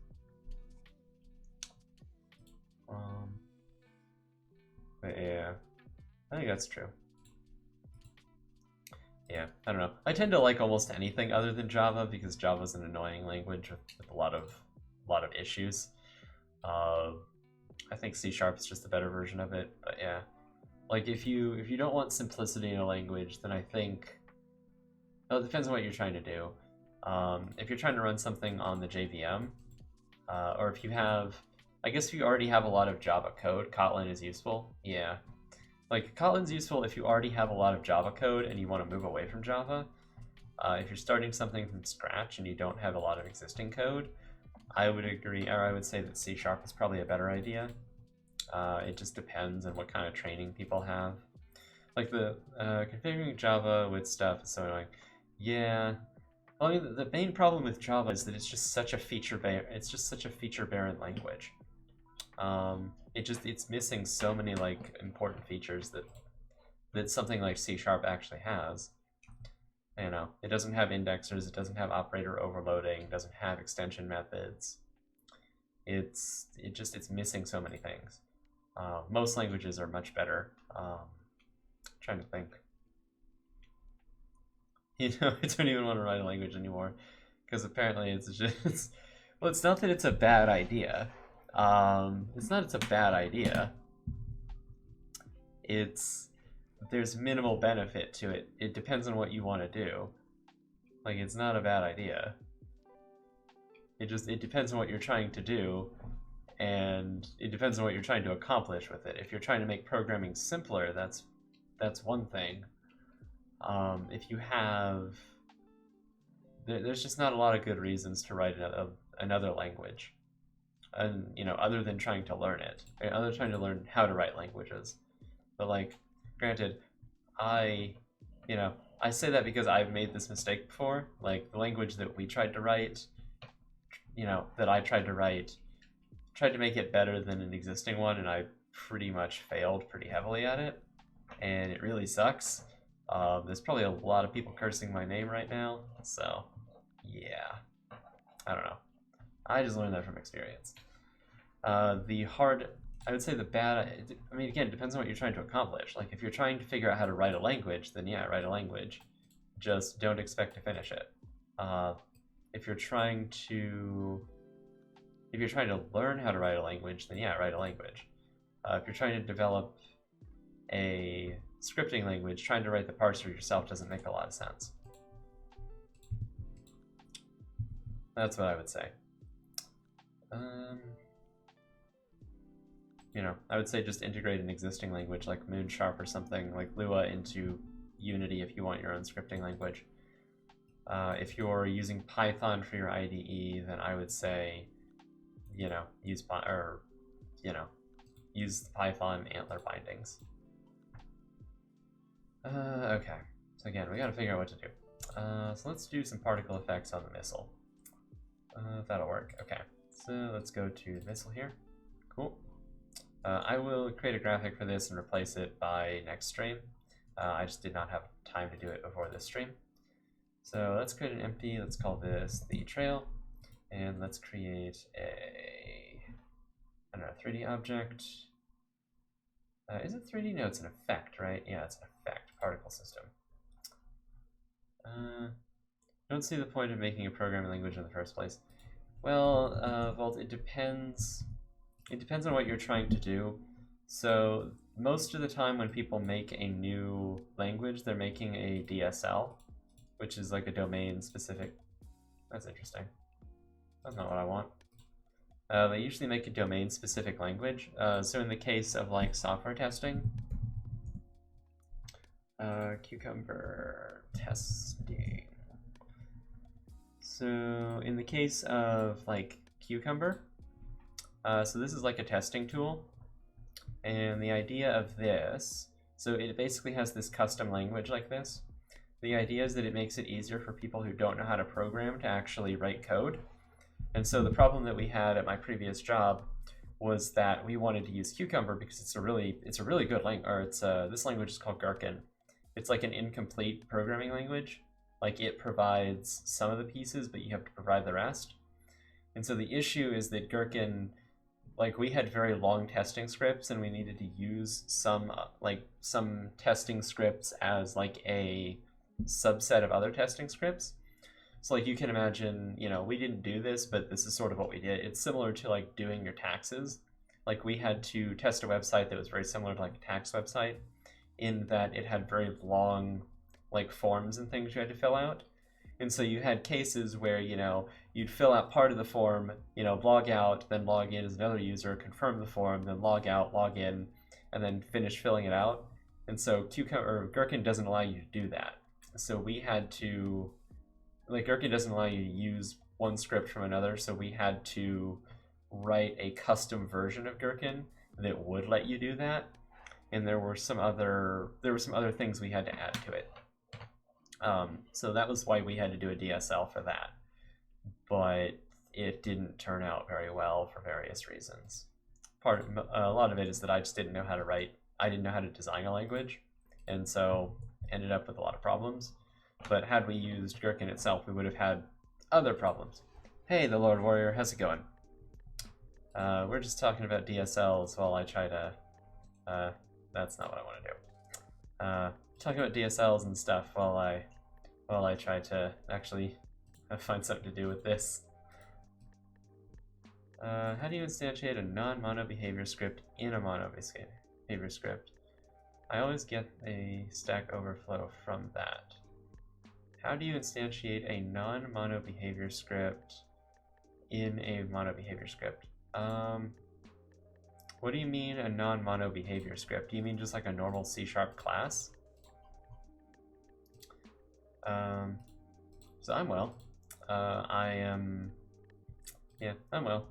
But yeah, I think that's true. Yeah, I don't know. I tend to like almost anything other than Java because Java's an annoying language with a lot of issues. Uh, I think C# is just a better version of it, but yeah. Like if you don't want simplicity in a language, then I think, well, it depends on what you're trying to do. If you're trying to run something on the JVM, or if you have, I guess if you already have a lot of Java code, Kotlin is useful. Yeah, like Kotlin's useful if you already have a lot of Java code and you want to move away from Java. If you're starting something from scratch and you don't have a lot of existing code, I would agree, or I would say that C# is probably a better idea. It just depends on what kind of training people have. Like the configuring Java with stuff is so annoying. Yeah. Well, I mean, the main problem with Java is that it's just such a feature-barren language. It's missing so many like important features that something like C# actually has. You know, it doesn't have indexers, it doesn't have operator overloading, it doesn't have extension methods. It's missing so many things. Most languages are much better. Trying to think. You know, I don't even want to write a language anymore because apparently it's just well, it's not that it's a bad idea. It's not it's a bad idea. There's minimal benefit to it. It depends on what you want to do. Like it's not a bad idea. It depends on what you're trying to do, and it depends on what you're trying to accomplish with it. If you're trying to make programming simpler, that's one thing. If you have, there's just not a lot of good reasons to write another language, and you know, other than trying to learn it, other than trying to learn how to write languages. But like, granted, I say that because I've made this mistake before. Like the language that we tried to write, that I tried to make it better than an existing one, and I pretty much failed pretty heavily at it, and it really sucks. There's probably a lot of people cursing my name right now, so yeah, I don't know. I just learned that from experience. I would say the bad, I mean, again, it depends on what you're trying to accomplish. Like, if you're trying to figure out how to write a language, then yeah, write a language. Just don't expect to finish it. If you're trying to learn how to write a language, then yeah, write a language. If you're trying to develop a scripting language, trying to write the parser yourself doesn't make a lot of sense. That's what I would say. I would say just integrate an existing language like Moon Sharp or something like Lua into Unity if you want your own scripting language. If you're using Python for your IDE, then I would say, use the Python Antler bindings. Okay, so again, we gotta figure out what to do. So let's do some particle effects on the missile. That'll work. Okay, so let's go to the missile here. Cool. I will create a graphic for this and replace it by next stream. I just did not have time to do it before this stream. So let's create an empty, let's call this the trail, and let's create a, I don't know, 3D object. Is it 3D? No, it's an effect, right? Yeah, it's an effect, particle system. Don't see the point of making a programming language in the first place. Well, Volt, it depends. It depends on what you're trying to do. So most of the time when people make a new language, they're making a DSL, which is like a domain specific. That's interesting. That's not what I want. They usually make a domain specific language. So in the case of like software testing, cucumber testing. So in the case of like Cucumber, so this is like a testing tool, and the idea of this, so it basically has this custom language like this. The idea is that it makes it easier for people who don't know how to program to actually write code. And so the problem that we had at my previous job was that we wanted to use Cucumber because it's a really good language, or this language is called Gherkin. It's like an incomplete programming language. Like, it provides some of the pieces, but you have to provide the rest. And so the issue is that Gherkin, like, we had very long testing scripts, and we needed to use some testing scripts as like a subset of other testing scripts. So like, you can imagine, we didn't do this, but this is sort of what we did. It's similar to like doing your taxes. Like, we had to test a website that was very similar to like a tax website, in that it had very long like forms and things you had to fill out. And so you had cases where, you'd fill out part of the form, log out, then log in as another user, confirm the form, then log out, log in, and then finish filling it out. And so Gherkin doesn't allow you to do that. So we had to, like, Gherkin doesn't allow you to use one script from another, so we had to write a custom version of Gherkin that would let you do that. And there were some other things we had to add to it. So that was why we had to do a DSL for that. But it didn't turn out very well for various reasons. A lot of it is that I just didn't know how to write. I didn't know how to design a language, and so ended up with a lot of problems. But had we used Gherkin itself, we would have had other problems. Hey, the Lord Warrior, how's it going? We're just talking about DSLs while I try to... that's not what I want to do. Talking about DSLs and stuff while I try to actually find something to do with this. How do you instantiate a non-mono behavior script in a mono behavior script? I always get a Stack Overflow from that. How do you instantiate a non-mono behavior script in a mono behavior script? What do you mean a non-mono behavior script? Do you mean just like a normal C# class? So I'm well. I'm well.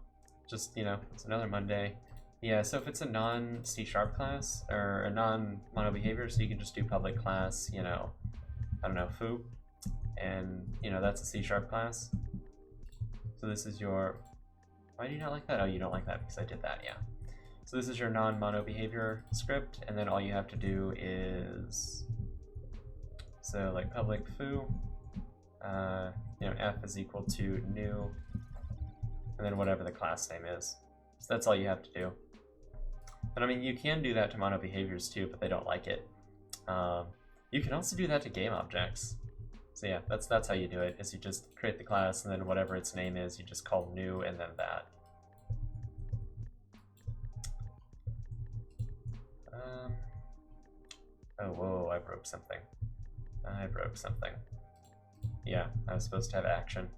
Just, it's another Monday. Yeah, so if it's a non-C# class, or a non-mono behavior, so you can just do public class, I don't know, foo, and, that's a C# class. So this is your... Why do you not like that? Oh, you don't like that because I did that, yeah. So this is your non-mono behavior script, and then all you have to do is... So like public foo, f is equal to new, and then whatever the class name is. So that's all you have to do. And I mean, you can do that to mono behaviors too, but they don't like it. You can also do that to game objects. So yeah, that's how you do it, is you just create the class, and then whatever its name is, you just call new and then that. Oh, whoa, I broke something. Yeah, I was supposed to have action.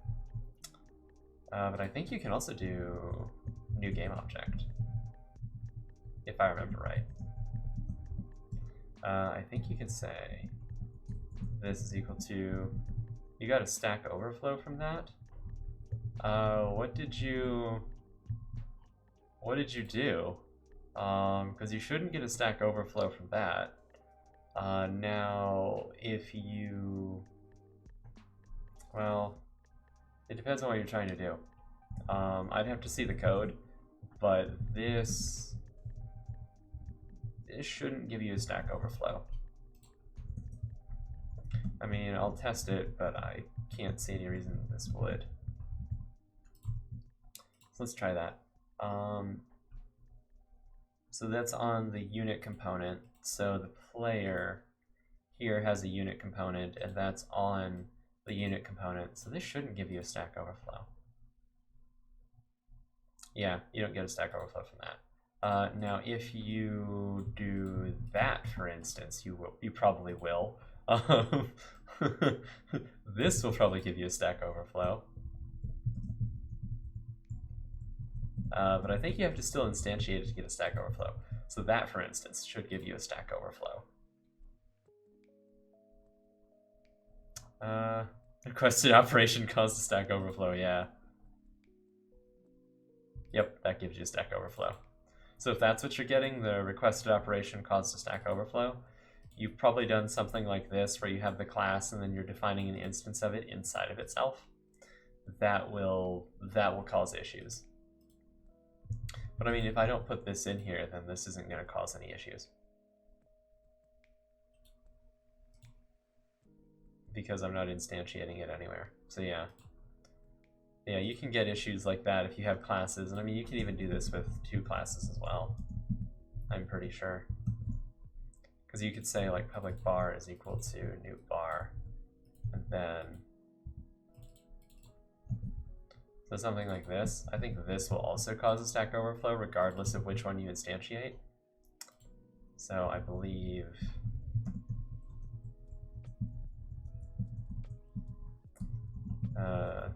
But I think you can also do new game object, if I remember right. I think you can say this is equal to, you got a Stack Overflow from that? What did you do? Because you shouldn't get a Stack Overflow from that. Now, if you... Well, it depends on what you're trying to do. I'd have to see the code, but this shouldn't give you a Stack Overflow. I mean, I'll test it, but I can't see any reason this would. So let's try that. So that's on the unit component. So the player here has a unit component, and that's on the unit component. So this shouldn't give you a Stack Overflow. Yeah, you don't get a Stack Overflow from that. Now, if you do that, for instance, you probably will. This will probably give you a Stack Overflow. But I think you have to still instantiate it to get a Stack Overflow. So that, for instance, should give you a Stack Overflow. Requested operation caused a Stack Overflow, yeah. Yep, that gives you a Stack Overflow. So if that's what you're getting, the requested operation caused a Stack Overflow, you've probably done something like this, where you have the class and then you're defining an instance of it inside of itself. That will cause issues. But I mean, if I don't put this in here, then this isn't going to cause any issues. because I'm not instantiating it anywhere. So yeah. Yeah, you can get issues like that if you have classes, and I mean, you can even do this with 2 classes as well, I'm pretty sure. Because you could say, like, public bar is equal to new bar, and then... So something like this. I think this will also cause a Stack Overflow, regardless of which one you instantiate. So I believe...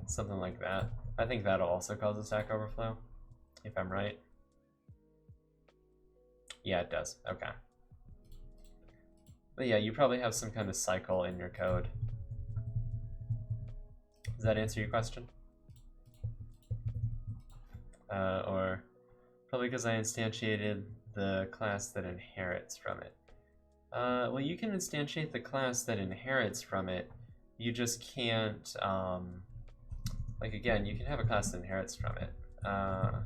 something like that. I think that'll also cause a Stack Overflow, if I'm right. Yeah, it does. Okay. But yeah, you probably have some kind of cycle in your code. Does that answer your question? Or probably because I instantiated the class that inherits from it. Well, you can instantiate the class that inherits from it. You just can't, like, again, you can have a class that inherits from it. I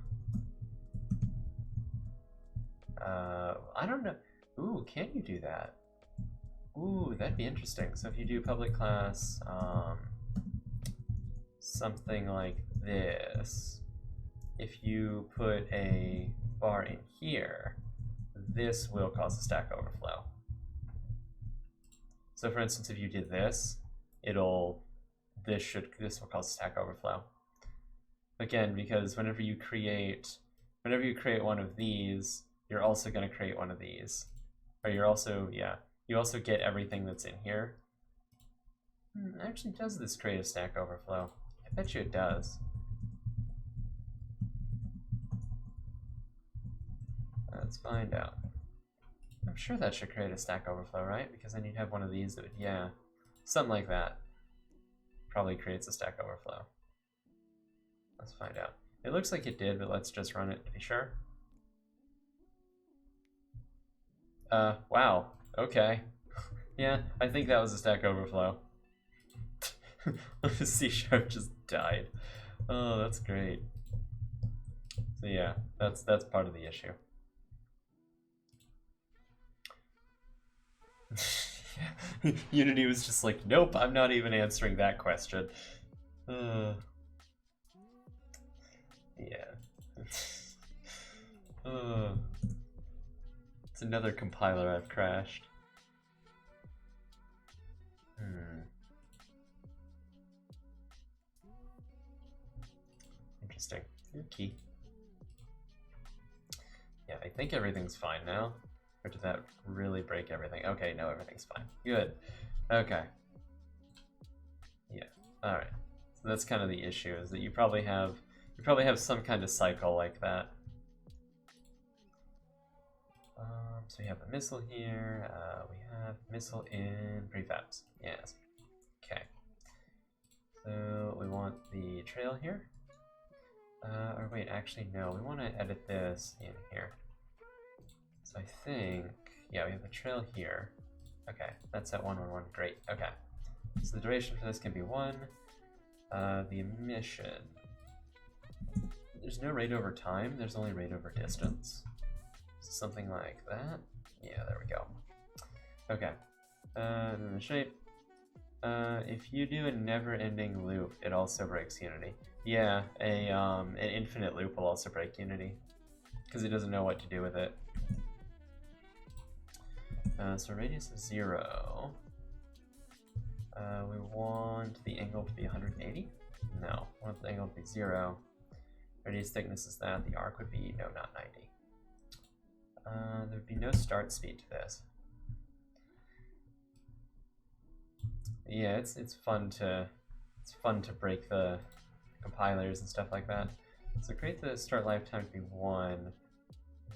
don't know. Ooh, can you do that? Ooh, that'd be interesting. So if you do public class, something like this, if you put a bar in here, this will cause a Stack Overflow. So for instance, if you did this, this will cause a Stack Overflow. Again, because whenever you create one of these, you're also going to create one of these. Or you also get everything that's in here. Actually, does this create a Stack Overflow? I bet you it does. Let's find out. I'm sure that should create a Stack Overflow, right? Because then you'd have one of these that would, yeah, something like that. Probably creates a Stack Overflow. Let's find out. It looks like it did, but let's just run it to be sure. Wow. Okay. Yeah, I think that was a Stack Overflow. C# just died. Oh, that's great. So yeah, that's part of the issue. Unity was just like, nope, I'm not even answering that question. Yeah. It's another compiler I've crashed. Interesting. Key. Yeah, I think everything's fine now. Or did that really break everything? Okay, no, everything's fine. Good. Okay. Yeah. All right. So that's kind of the issue, is that you probably have some kind of cycle like that. So we have a missile here. We have missile in prefabs. Yes. Okay. So we want the trail here. Or wait, actually no. We want to edit this in here. So I think, yeah, we have the trail here. Okay, that's at 111. Great. Okay. So the duration for this can be 1. The emission. There's no rate over time. There's only rate over distance. So something like that. Yeah, there we go. Okay. And then the shape. If you do a never-ending loop, it also breaks Unity. Yeah, an infinite loop will also break Unity because it doesn't know what to do with it. So radius is 0. We want the angle to be 180? No, we want the angle to be 0. Radius thickness is that. The arc would be, no, not 90. There would be no start speed to this. Yeah, it's fun to break the compilers and stuff like that. So create the start lifetime to be 1.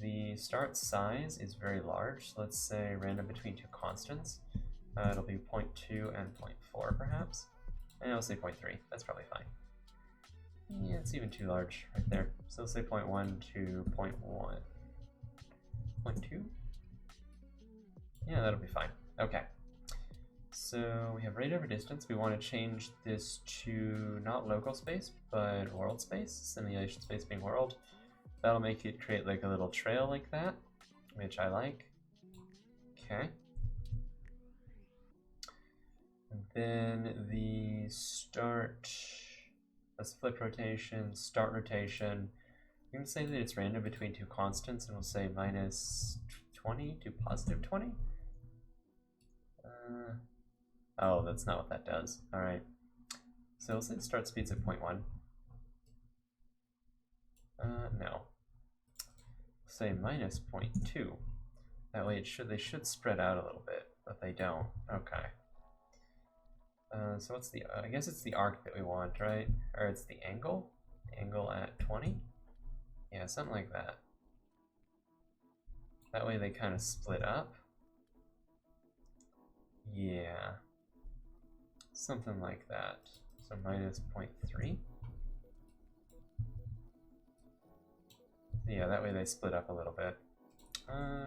The start size is very large, so let's say random between 2 constants. It'll be 0.2 and 0.4 perhaps. And I'll say 0.3, that's probably fine. Yeah, it's even too large right there. So let's say 0.1 to 0.1. 0.2? Yeah, that'll be fine. Okay. So we have rate over distance. We want to change this to not local space, but world space, simulation space being world. That'll make it create like a little trail like that, which I like. Okay. And Then the start, let's flip rotation, start rotation. We can say that it's random between two constants, and we'll say minus 20 to positive 20. Oh, that's not what that does. All right. So we'll say the start speed's at 0.1. No. Say minus 0.2. That way they should spread out a little bit, but they don't. Okay. So what's the, I guess it's the arc that we want, right? Or it's the angle? The angle at 20? Yeah, something like that. That way they kind of split up. Yeah. Something like that. So minus 0.3. Yeah, that way they split up a little bit.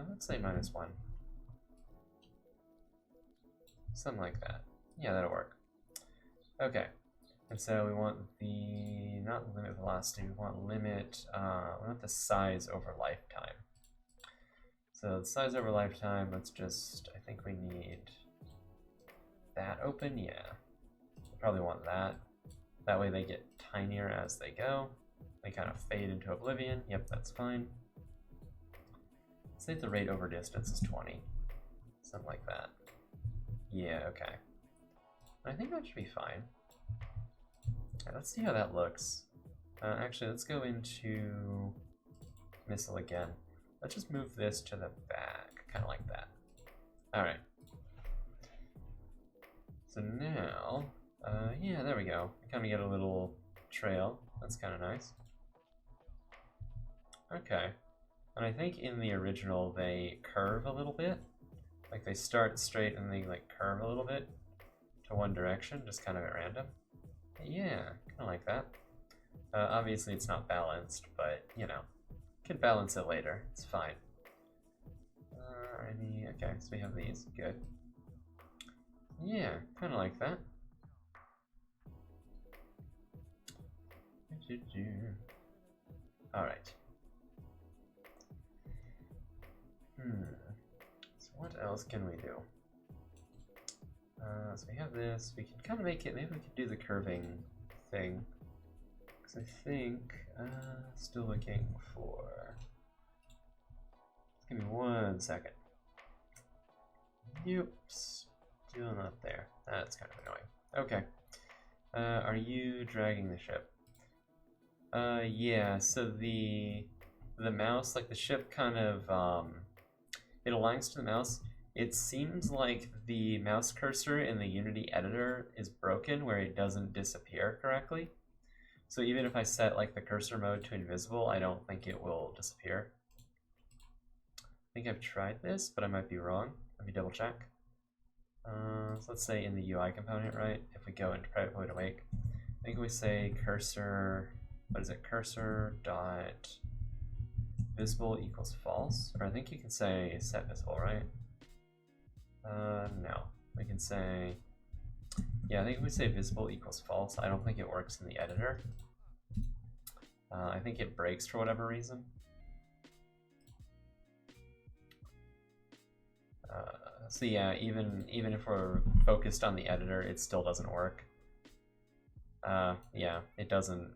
Let's say minus 1. Something like that. Yeah, that'll work. Okay. And so we want the, not limit velocity, we want we want the size over lifetime. So the size over lifetime, let's just, I think we need that open, yeah. We probably want that. That way they get tinier as they go. They kind of fade into oblivion. Yep, that's fine. Let's say the rate over distance is 20. Something like that. Yeah, okay. I think that should be fine. Right, let's see how that looks. Actually, let's go into missile again. Let's just move this to the back, kind of like that. All right. So now, yeah, there we go. We kind of get a little trail. That's kind of nice. Okay. And I think in the original they curve a little bit. Like they start straight and they like curve a little bit to one direction, just kind of at random. Yeah, kind of like that. Obviously it's not balanced, but you know, can balance it later. It's fine. Okay, so we have these. Good. Yeah, kind of like that. All right. So what else can we do? So we have this. We can kind of make it. Maybe we could do the curving thing. Because I think still looking for. Give me 1 second. Oops, still not there. That's kind of annoying. Okay. Are you dragging the ship? Yeah. So the mouse, like the ship, kind of it aligns to the mouse. It seems like the mouse cursor in the Unity editor is broken, where it doesn't disappear correctly. So even if I set like the cursor mode to invisible, I don't think it will disappear. I think I've tried this, but I might be wrong. Let me double check. So let's say in the UI component, right? If we go into private void awake, I think we say cursor, what is it? Cursor dot visible equals false. Or I think you can say set visible, right? No. We can say, yeah, I think if we say visible equals false, I don't think it works in the editor. I think it breaks for whatever reason. So yeah, even if we're focused on the editor, it still doesn't work. Yeah, it doesn't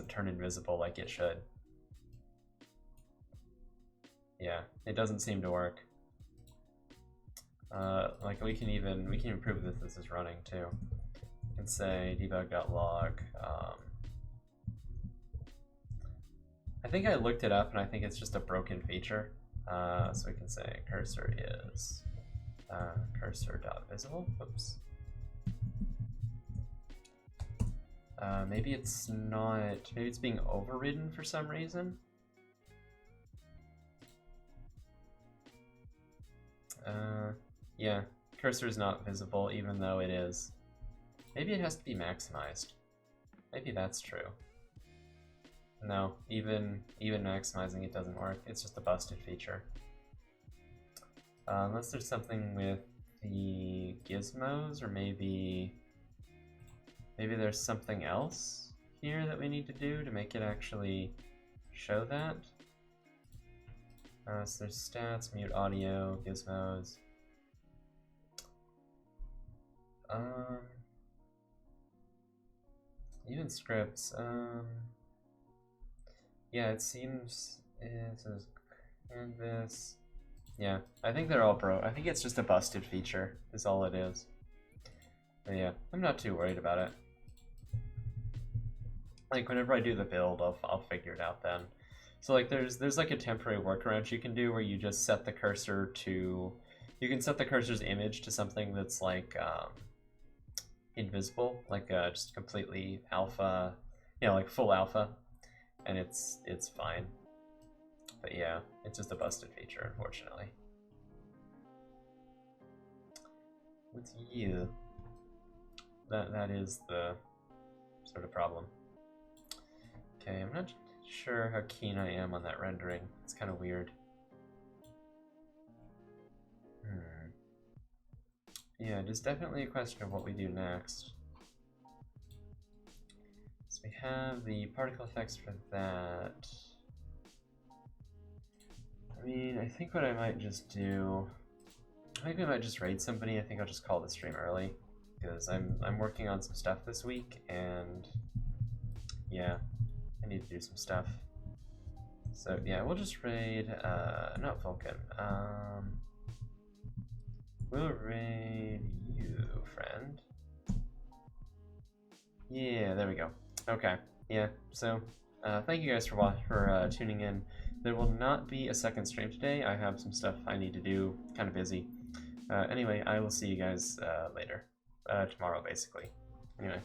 turn invisible like it should. Yeah, it doesn't seem to work. Like we can even prove that this is running too. We can say debug.log. I think I looked it up and I think it's just a broken feature. So we can say cursor is cursor.visible. Whoops. Maybe it's not, maybe it's being overridden for some reason. Yeah, cursor is not visible even though it is. Maybe it has to be maximized. Maybe that's true. No, even maximizing it doesn't work. It's just a busted feature. Unless there's something with the gizmos, or maybe there's something else here that we need to do to make it actually show that. So there's stats, mute audio, gizmos. Even scripts, yeah, it seems it says canvas. Yeah, I think they're all broke. I think it's just a busted feature, is all it is. But yeah, I'm not too worried about it. Like whenever I do the build, I'll figure it out then. So like there's like a temporary workaround you can do where you just set the cursor to, you can set the cursor's image to something that's like invisible, like just completely alpha, you know, like full alpha, and it's fine. But yeah, it's just a busted feature, unfortunately. What's you? That is the sort of problem. Okay, I'm not sure how keen I am on that rendering. It's kind of weird. Yeah, it is definitely a question of what we do next. So we have the particle effects for that. I mean, I think what I might just do, I think I might just raid somebody. I think I'll just call the stream early because I'm working on some stuff this week, and yeah, I need to do some stuff. So yeah, we'll just raid, not Vulcan. We'll raid you, friend. Yeah, there we go. Okay, yeah, so thank you guys for tuning in. There will not be a second stream today. I have some stuff I need to do, kind of busy. Anyway, I will see you guys later. Tomorrow, basically. Anyway.